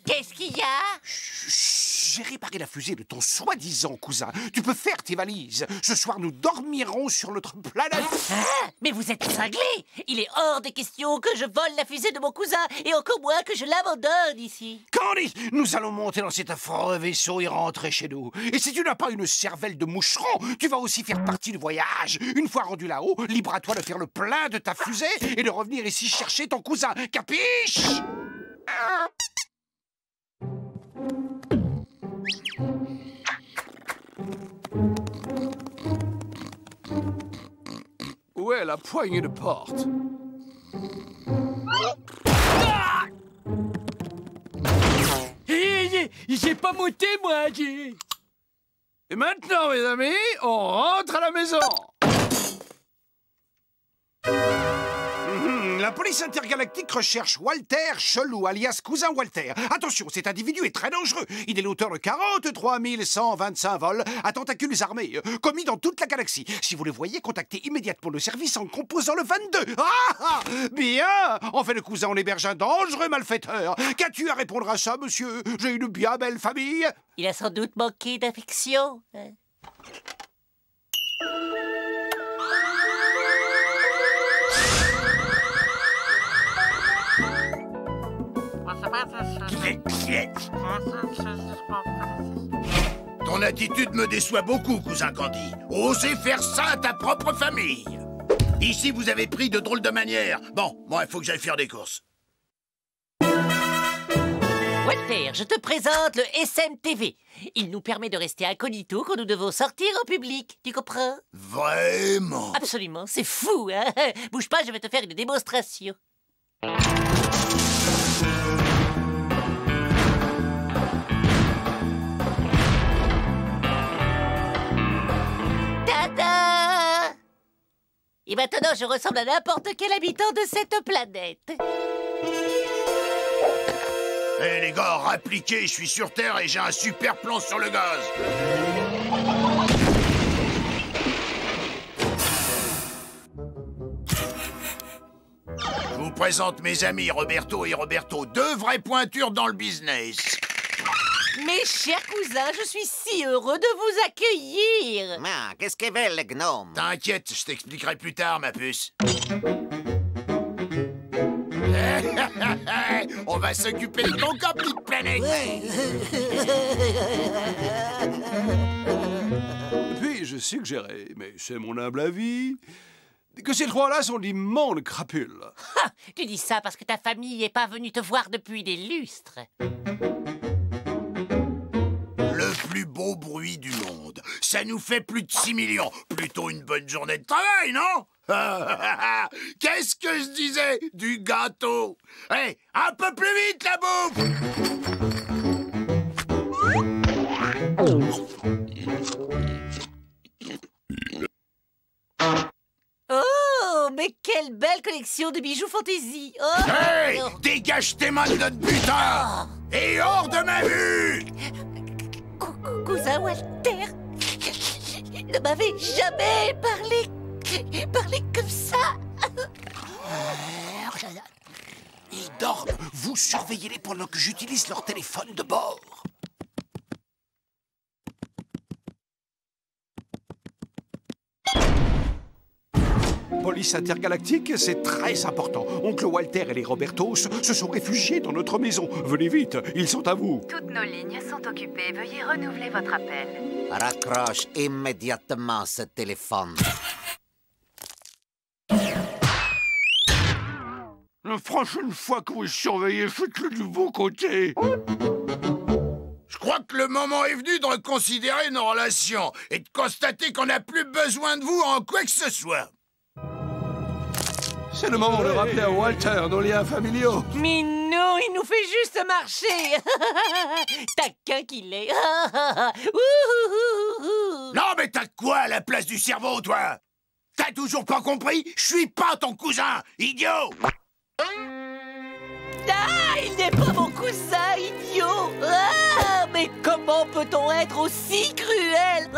Qu'est-ce qu'il y a? J'ai réparé la fusée de ton soi-disant cousin. Tu peux faire tes valises. Ce soir, nous dormirons sur notre planète. Ah, mais vous êtes cinglé! Il est hors de question que je vole la fusée de mon cousin, et encore moins que je l'abandonne ici. Candy, nous allons monter dans cet affreux vaisseau et rentrer chez nous. Et si tu n'as pas une cervelle de moucheron, tu vas aussi faire partie du voyage. Une fois rendu là-haut, libre à toi de faire le plein de ta fusée et de revenir ici chercher ton cousin. Capiche? Où est la poignée de porte? J'ai pas monté, moi, Et maintenant, mes amis, on rentre à la maison. La police intergalactique recherche Walter Chelou, alias Cousin Walter. Attention, cet individu est très dangereux. Il est l'auteur de 43 125 vols à tentacules armés, commis dans toute la galaxie. Si vous le voyez, contactez immédiatement le service en composant le 22. Ah, bien. En fait, le cousin, on héberge un dangereux malfaiteur. Qu'as-tu à répondre à ça, monsieur? J'ai une bien belle famille. Il a sans doute manqué d'affection. Ton attitude me déçoit beaucoup, cousin Candy. Osez faire ça à ta propre famille. Ici, vous avez pris de drôles de manières. Bon, moi, il faut que j'aille faire des courses. Walter, je te présente le SMTV. Il nous permet de rester incognito quand nous devons sortir en public. Tu comprends? Vraiment? Absolument, c'est fou, hein? Bouge pas, je vais te faire une démonstration. Tada! Et maintenant, je ressemble à n'importe quel habitant de cette planète. Eh les gars, rappliquez, je suis sur Terre et j'ai un super plan sur le gaz. Je vous présente mes amis Roberto et Roberto, deux vraies pointures dans le business. Mes chers cousins, je suis si heureux de vous accueillir. Ah, qu'est-ce qu'ils veulent, les gnomes? T'inquiète, je t'expliquerai plus tard, ma puce. On va s'occuper de ton corps, petite planète. Puis, je suggérais, mais c'est mon humble avis, que ces trois-là sont d'immondes crapules. Ah, tu dis ça parce que ta famille n'est pas venue te voir depuis des lustres. Le plus beau bruit du monde. Ça nous fait plus de 6 millions. Plutôt une bonne journée de travail, non? Qu'est-ce que je disais? Du gâteau. Hé, un peu plus vite, la bouffe! Oh, quelle belle collection de bijoux fantaisie. Oh. Hey, dégage tes mains de notre butin et hors de ma vue. Cousin Walter ne m'avait jamais parlé comme ça. Ils dorment. Vous surveillez-les pendant que j'utilise leur téléphone de bord. Police intergalactique, c'est très important. Oncle Walter et les Robertos se sont réfugiés dans notre maison. Venez vite, ils sont à vous. Toutes nos lignes sont occupées. Veuillez renouveler votre appel. Raccroche immédiatement ce téléphone. La prochaine fois que vous surveillez, faites-le du bon côté. Je crois que le moment est venu de reconsidérer nos relations et de constater qu'on n'a plus besoin de vous en quoi que ce soit. C'est le moment de rappeler à Walter nos liens familiaux. Mais non, il nous fait juste marcher. Taquin qu'il est. Non, mais t'as quoi à la place du cerveau, toi? T'as toujours pas compris? Je suis pas ton cousin, idiot! Ah, il n'est pas mon cousin, idiot. Ah, mais comment peut-on être aussi cruel?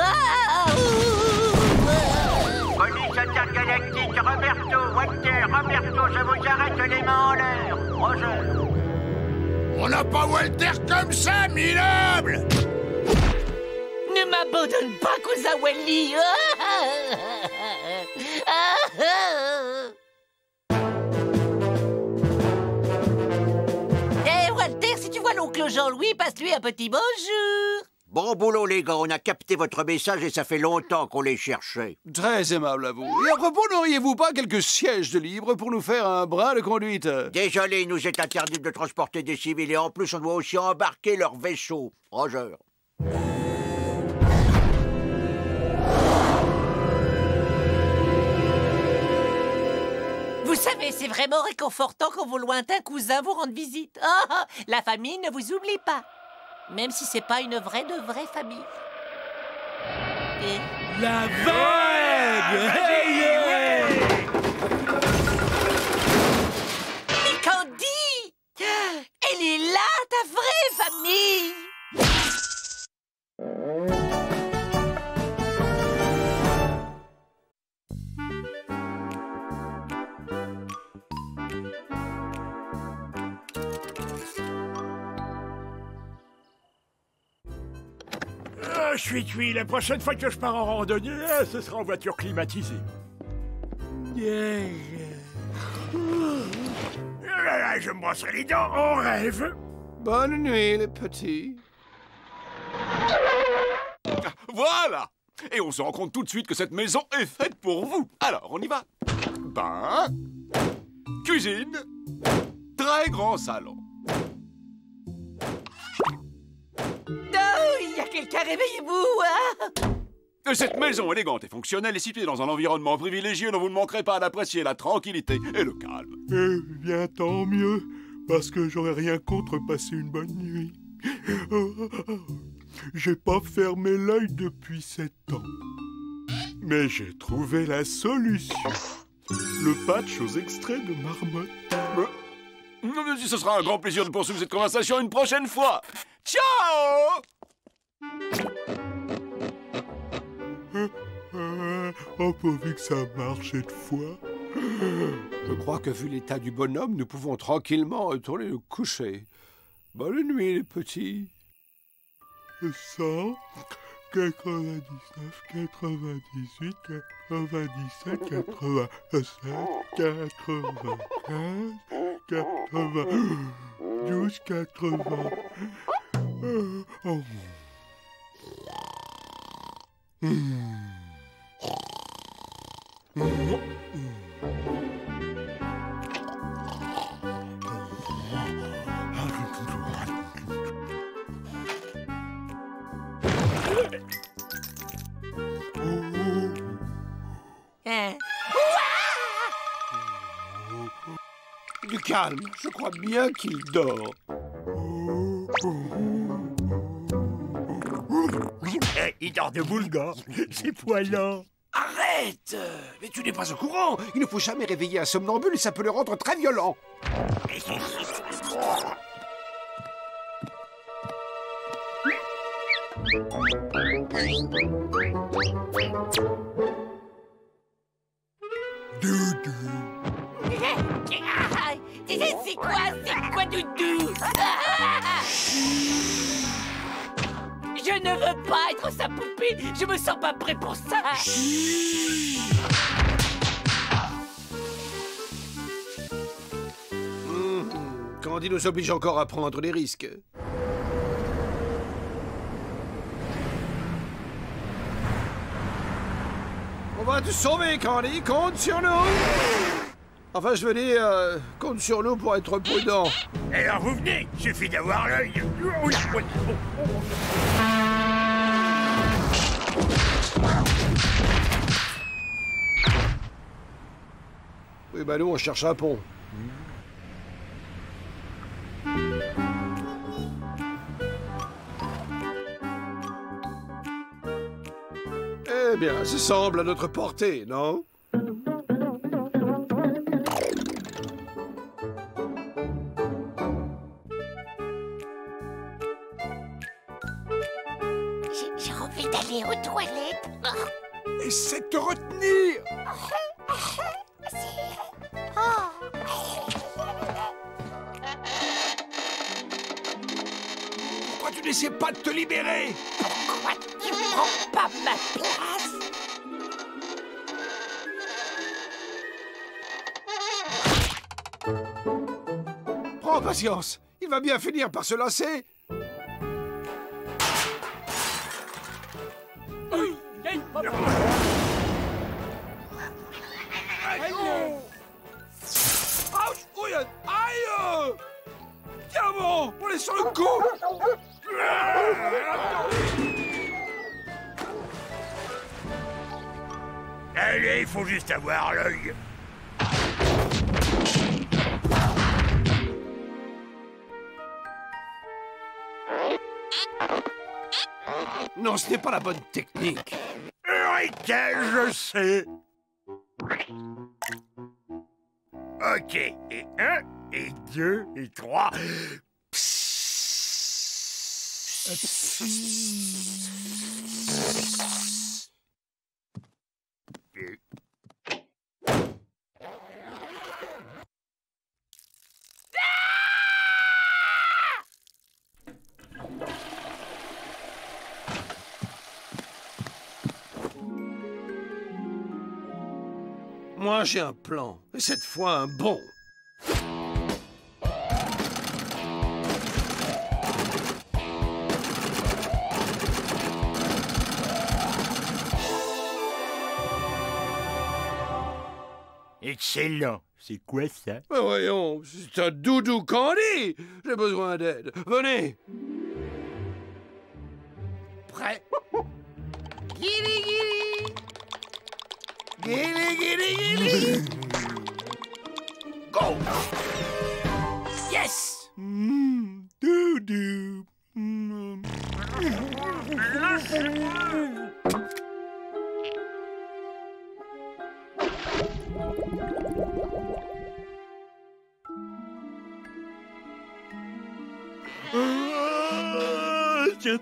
Police intergalactique, Roberto, Walter, Roberto, je vous arrête les mains en l'air. Roger. On n'a pas Walter comme ça, minable! Ne m'abandonne pas, cousin Wally. Hé, Walter, si tu vois l'oncle Jean-Louis, passe-lui un petit bonjour. Bon boulot, les gars, on a capté votre message et ça fait longtemps qu'on les cherchait. Très aimable à vous. Et à propos, n'auriez-vous pas quelques sièges de libre pour nous faire un bras de conduite? Désolé, il nous est interdit de transporter des civils et en plus, on doit aussi embarquer leur vaisseau. Roger. Vous savez, c'est vraiment réconfortant quand vos lointains cousins vous rendent visite. Ah, la famille ne vous oublie pas. Même si c'est pas une vraie famille. Et... La vague! Mais Candy! Elle est là, ta vraie famille! Je suis cuit. La prochaine fois que je pars en randonnée, ce sera en voiture climatisée. Je me brosserai les dents en rêve. Bonne nuit, les petits. Voilà. Et on se rend compte tout de suite que cette maison est faite pour vous. Alors, on y va. Bain, cuisine, très grand salon. Il y a quelqu'un, réveillez-vous, hein? Cette maison élégante et fonctionnelle est située dans un environnement privilégié dont vous ne manquerez pas d'apprécier la tranquillité et le calme. Eh bien, tant mieux, parce que j'aurais rien contre passer une bonne nuit. J'ai pas fermé l'œil depuis 7 ans. Mais j'ai trouvé la solution. Le patch aux extraits de marmotte. Ce sera un grand plaisir de poursuivre cette conversation une prochaine fois. Ciao! Pourvu que ça marche cette fois. Je crois que vu l'état du bonhomme, nous pouvons tranquillement retourner nous coucher. Bonne nuit, les petits. 100, 99, 98, 97, 87, 95, 92, 80. Oh. Du calme, je crois bien qu'il dort. Il dort de boule, gars. C'est poilant. Arrête! Arrête! Mais tu n'es pas au courant. Il ne faut jamais réveiller un somnambule, ça peut le rendre très violent. C'est quoi Doudou? Je ne veux pas être sa poupée. Je me sens pas prêt pour ça. Candy nous oblige encore à prendre des risques. On va te sauver, Candy. Compte sur nous. Enfin, je veux dire, compte sur nous pour être prudent. Et alors vous venez, suffit d'avoir l'œil. Oui, bah nous, on cherche un pont. Eh bien, ça semble à notre portée, non? J'ai envie d'aller aux toilettes. Essaie de te retenir. Pourquoi tu n'essaies pas de te libérer? Pourquoi tu prends pas ma place? Prends patience. Il va bien finir par se lasser. Aïe! Tiens bon, on est sur le coup. Allez, il faut juste avoir l'œil. Non, ce n'est pas la bonne technique. Je sais. Ok, et 1, et 2, et 3. Moi, j'ai un plan. Et cette fois, un bon. Excellent. C'est quoi ça? Mais voyons, c'est un doudou Candy. J'ai besoin d'aide. Venez. Prêt? Guili, guili. Guili, guili, guili. Go! Yes! Doudou.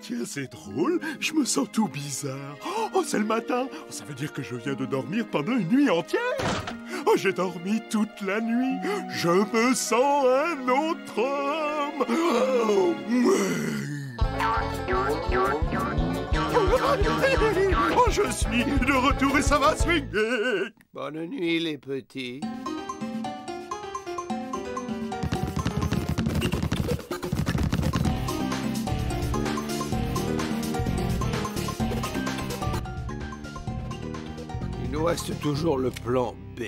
Tiens, c'est drôle. Je me sens tout bizarre. Oh, c'est le matin. Ça veut dire que je viens de dormir pendant une nuit entière. Oh, j'ai dormi toute la nuit. Je me sens un autre homme. Oh, je suis de retour et ça va swinguer. Bonne nuit, les petits. Il nous reste toujours le plan B.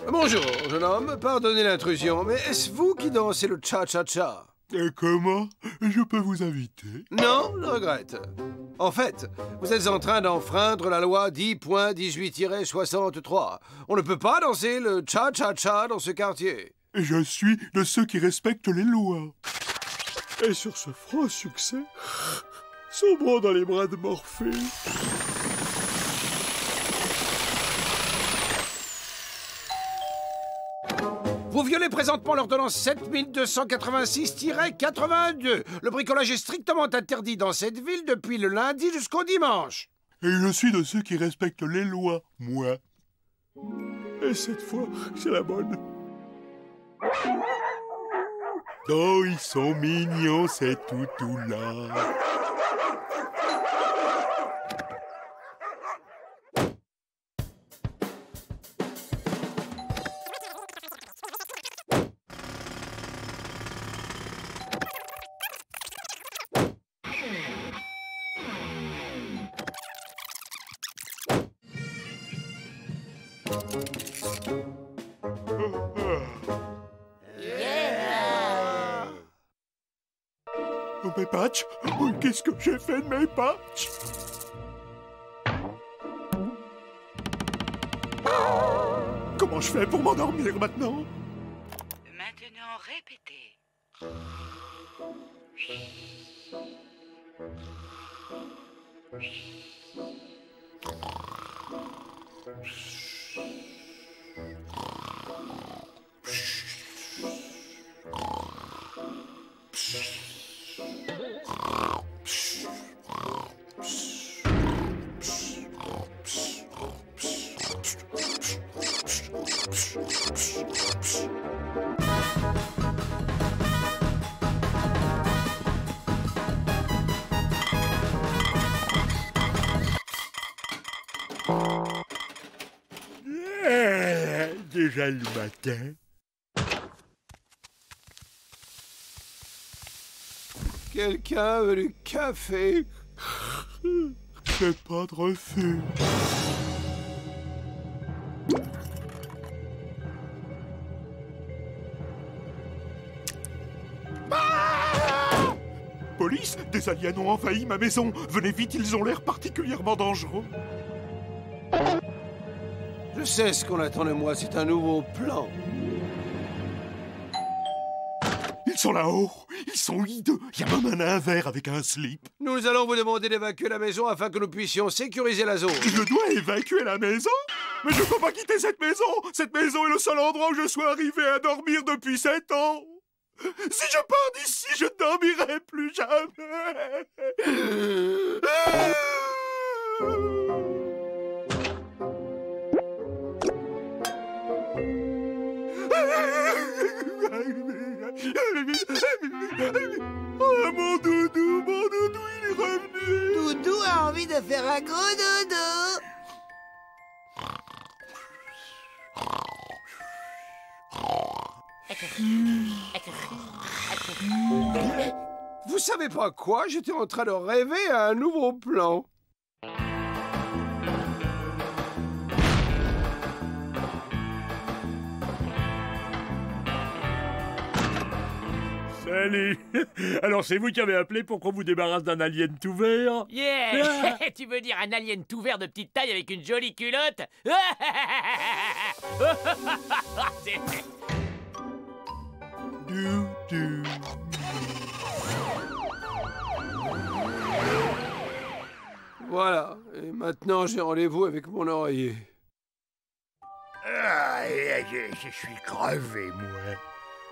Bonjour, jeune homme. Pardonnez l'intrusion, mais est-ce vous qui dansez le cha-cha-cha? Et comment je peux vous inviter? Non, je regrette. En fait, vous êtes en train d'enfreindre la loi 10.18-63. On ne peut pas danser le cha-cha-cha dans ce quartier. Je suis de ceux qui respectent les lois. Et sur ce franc succès, sombrons dans les bras de Morphée. Vous violez présentement l'ordonnance 7286-82. Le bricolage est strictement interdit dans cette ville depuis le lundi jusqu'au dimanche. Et je suis de ceux qui respectent les lois, moi. Et cette fois, c'est la bonne. Oh, ils sont mignons, ces toutous-là. Oh, mes patchs? Oh, qu'est-ce que j'ai fait de mes patchs? Comment je fais pour m'endormir maintenant? Maintenant, répétez. Déjà le matin. Quelqu'un veut du café? C'est pas de refus. Police, des aliens ont envahi ma maison. Venez vite, ils ont l'air particulièrement dangereux. Je sais ce qu'on attend de moi, c'est un nouveau plan. Ils sont là-haut, ils sont hideux. Il y a même un nain vert avec un slip. Nous allons vous demander d'évacuer la maison afin que nous puissions sécuriser la zone. Je dois évacuer la maison? Mais je ne peux pas quitter cette maison. Cette maison est le seul endroit où je sois arrivé à dormir depuis 7 ans. Si je pars d'ici, je ne dormirai plus jamais. Oh, mon doudou, il est revenu. Doudou a envie de faire un gros dodo. Vous savez pas quoi? J'étais en train de rêver à un nouveau plan. Salut. Alors c'est vous qui avez appelé pour qu'on vous débarrasse d'un alien tout vert? Yeah. Tu veux dire un alien tout vert de petite taille avec une jolie culotte? C'est fait. Voilà, et maintenant j'ai rendez-vous avec mon oreiller. Je suis crevé, moi.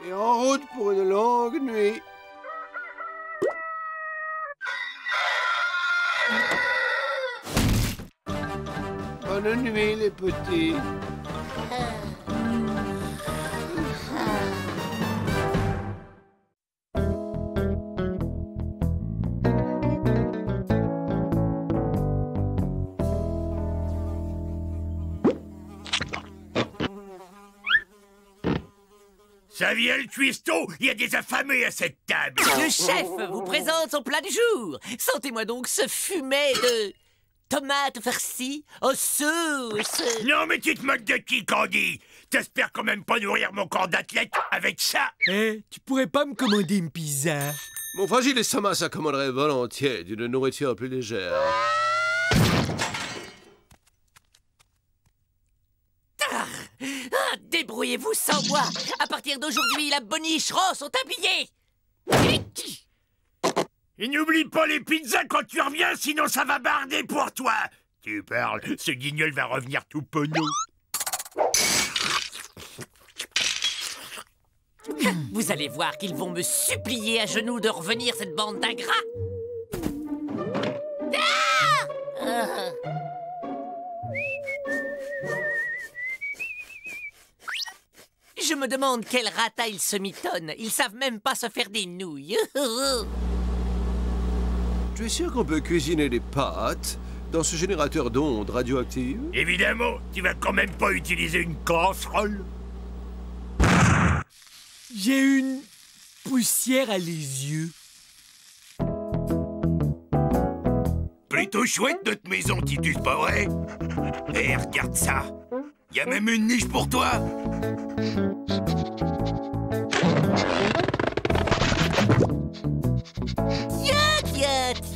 Et en route pour une longue nuit. Bonne nuit, les petits. Ça vient le cuistot, il y a des affamés à cette table. Le chef vous présente son plat du jour. Sentez-moi donc ce fumet de tomates farcies aux sauces. Non mais tu te moques de qui, Candy? T'espères quand même pas nourrir mon corps d'athlète avec ça? Eh, tu pourrais pas me commander une pizza? Mon fragile estomac s'accommoderait volontiers d'une nourriture plus légère. Débrouillez-vous sans moi. À partir d'aujourd'hui, la boniche rose sont habillés. Et n'oublie pas les pizzas quand tu reviens, sinon ça va barder pour toi. Tu parles, ce guignol va revenir tout penaud. Vous allez voir qu'ils vont me supplier à genoux de revenir, cette bande d'ingrats. Je me demande quel rata ils se mitonnent. Ils savent même pas se faire des nouilles. Tu es sûr qu'on peut cuisiner des pâtes dans ce générateur d'ondes radioactives? Évidemment, tu vas quand même pas utiliser une casserole. J'ai une poussière à les yeux. Plutôt chouette notre maison, Titus, pas vrai? Eh, regarde ça. Y a même une niche pour toi.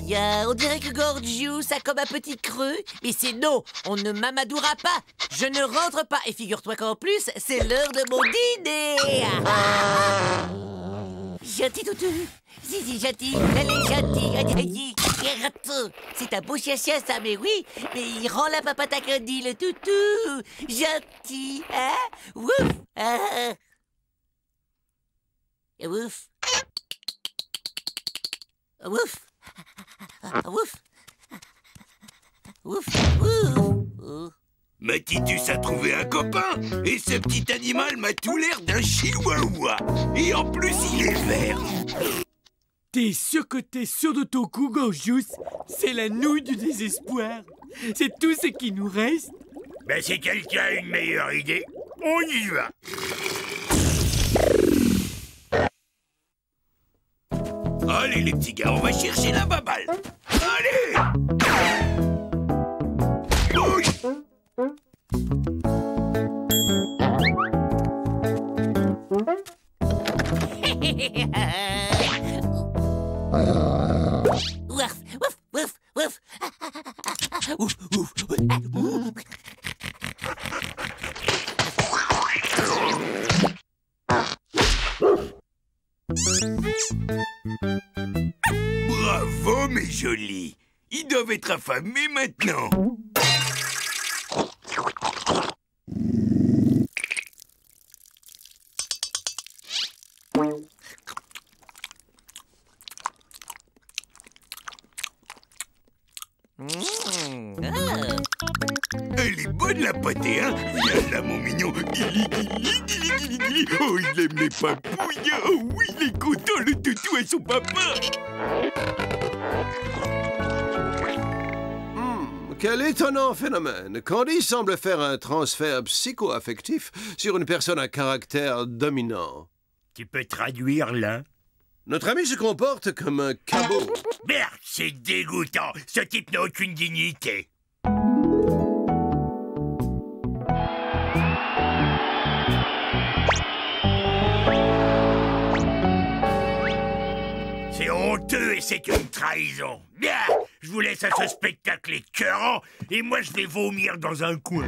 Tiens, on dirait que Gorgius a comme un petit creux. Mais c'est non, on ne m'amadoura pas. Je ne rentre pas. Et figure-toi qu'en plus, c'est l'heure de mon dîner. Gentil toutou. Si, gentil. Elle est gentille. C'est un beau chien ça, mais oui. Mais il rend la papata candy, le toutou. Gentil, hein? Wouf. Wouf. Wouf. Wouf. Wouf. Wouf. Mais Titus a trouvé un copain. Et ce petit animal m'a tout l'air d'un chihuahua. Et en plus, il est vert. T'es sûr de ton coup, Gorgius? C'est la nouille du désespoir. C'est tout ce qui nous reste. Ben, si quelqu'un a une meilleure idée, on y va. Allez, les petits gars, on va chercher la baballe. Allez! Wouf, wouf, wouf, wouf. Ouf, ouf. Bravo, mes jolis. Ils doivent être affamés maintenant. Elle est bonne, la pâtée, hein? Viens là, mon mignon. Oh, il aime les papouilles. Oh oui, il est content, le toutou et son papa. Quel étonnant phénomène. Candy semble faire un transfert psycho-affectif sur une personne à caractère dominant. Tu peux traduire, là? Notre ami se comporte comme un cabot. Merde, c'est dégoûtant. Ce type n'a aucune dignité. C'est honteux et c'est une trahison. Bien, je vous laisse à ce spectacle écœurant et moi je vais vomir dans un coin.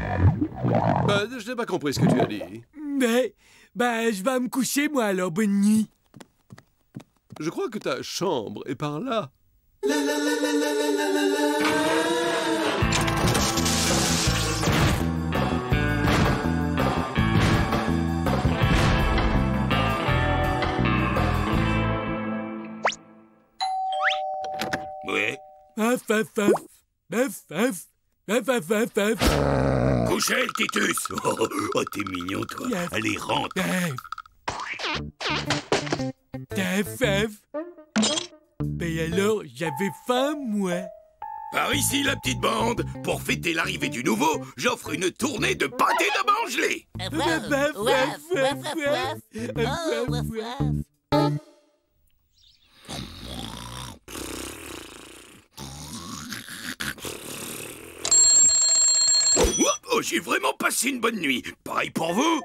Bah, je n'ai pas compris ce que tu as dit. Mais, je vais me coucher, moi, alors, bonne nuit. Je crois que ta chambre est par là. Ouais. Couchez, Titus. Oh, t'es mignon, toi. Allez, rentre. Ben alors, j'avais faim, moi. Par ici, la petite bande. Pour fêter l'arrivée du nouveau, j'offre une tournée de pâté d'abord gelé. Oh, j'ai vraiment passé une bonne nuit. Pareil pour vous.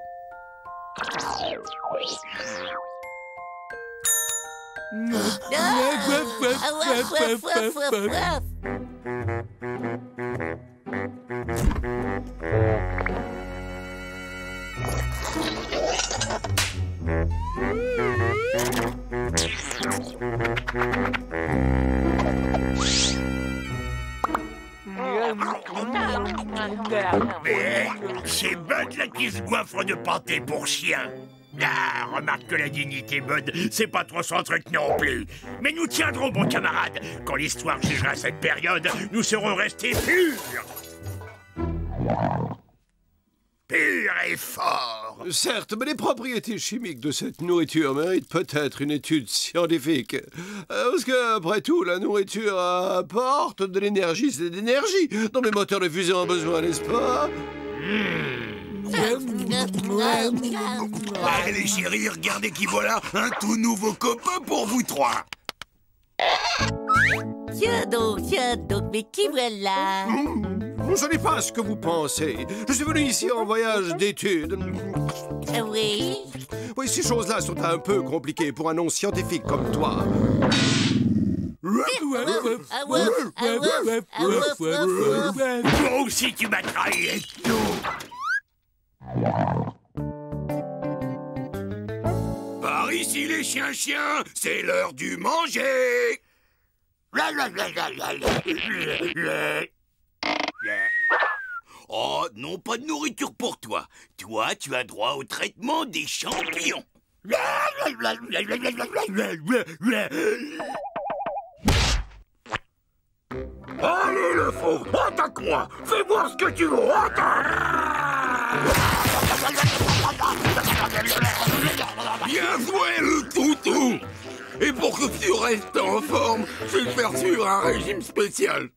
Mais c'est Bud là qui se goiffre de pâté pour chien. Ah, remarque que la dignité, Bud, c'est pas trop son truc non plus. Mais nous tiendrons, mon camarade. Quand l'histoire jugera cette période, nous serons restés purs. Pur et fort. Certes, mais les propriétés chimiques de cette nourriture méritent peut-être une étude scientifique. Parce que, après tout, la nourriture apporte de l'énergie, c'est de l'énergie dont les moteurs de fusion ont besoin, n'est-ce pas? Allez, chérie, regardez qui voilà, un tout nouveau copain pour vous trois. Tiens donc, mais qui voilà? Ce n'est pas ce que vous pensez. Je suis venu ici en voyage d'études. Oui? Oui, ces choses-là sont un peu compliquées pour un nom scientifique comme toi. Moi aussi, tu m'as trahi, Par ici, les chiens, c'est l'heure du manger. Oh, non, pas de nourriture pour toi. Toi, tu as droit au traitement des champignons. Allez, le faux, attaque-moi. Fais voir ce que tu veux. Bien joué, le toutou. Et pour que tu restes en forme, je vais te faire suivre un régime spécial.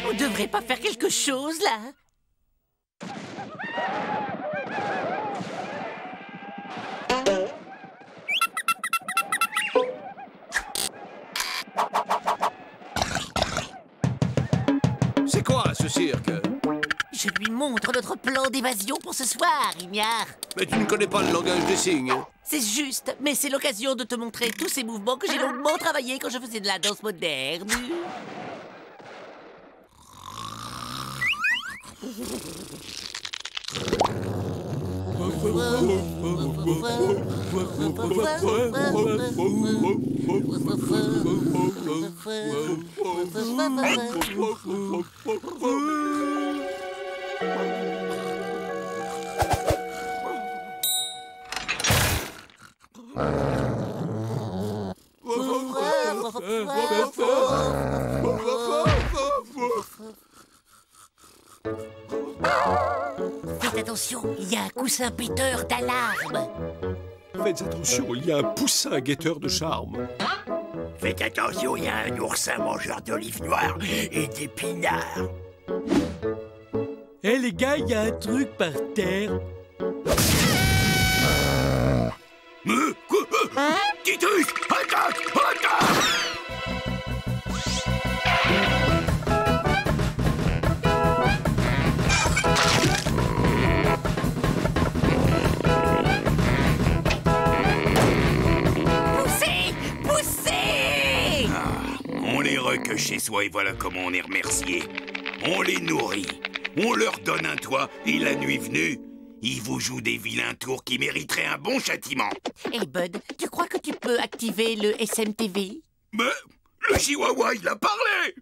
On devrait pas faire quelque chose, là? C'est quoi, ce cirque? Je lui montre notre plan d'évasion pour ce soir, Ignare. Mais tu ne connais pas le langage des signes. C'est juste, mais c'est l'occasion de te montrer tous ces mouvements que j'ai longuement travaillés quand je faisais de la danse moderne. Faites attention, il y a un coussin péteur d'alarme. Faites attention, il y a un poussin guetteur de charme. Faites attention, il y a un oursin mangeur d'olives noires et d'épinards. Hé les gars, il y a un truc par terre. Titus, attaque! Poussez! On les recueille chez soi et voilà comment on est remercié. On les nourrit, on leur donne un toit, et la nuit venue, ils vous jouent des vilains tours qui mériteraient un bon châtiment. Hey Bud, tu crois que tu peux activer le SMTV? Mais le chihuahua, il a parlé!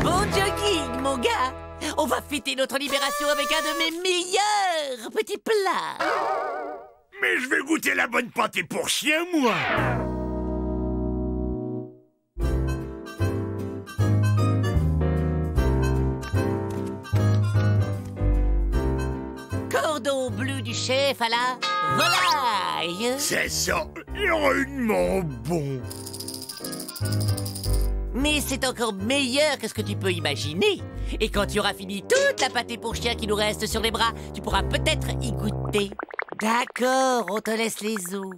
Bon jogging, mon gars! On va fêter notre libération avec un de mes meilleurs petits plats! Mais je vais goûter la bonne pâtée pour chien, moi! Cordon bleu du chef à la volaille! C'est ça! Rudement bon! Mais c'est encore meilleur que ce que tu peux imaginer. Et quand tu auras fini toute la pâtée pour chien qui nous reste sur les bras, tu pourras peut-être y goûter. D'accord, on te laisse les os.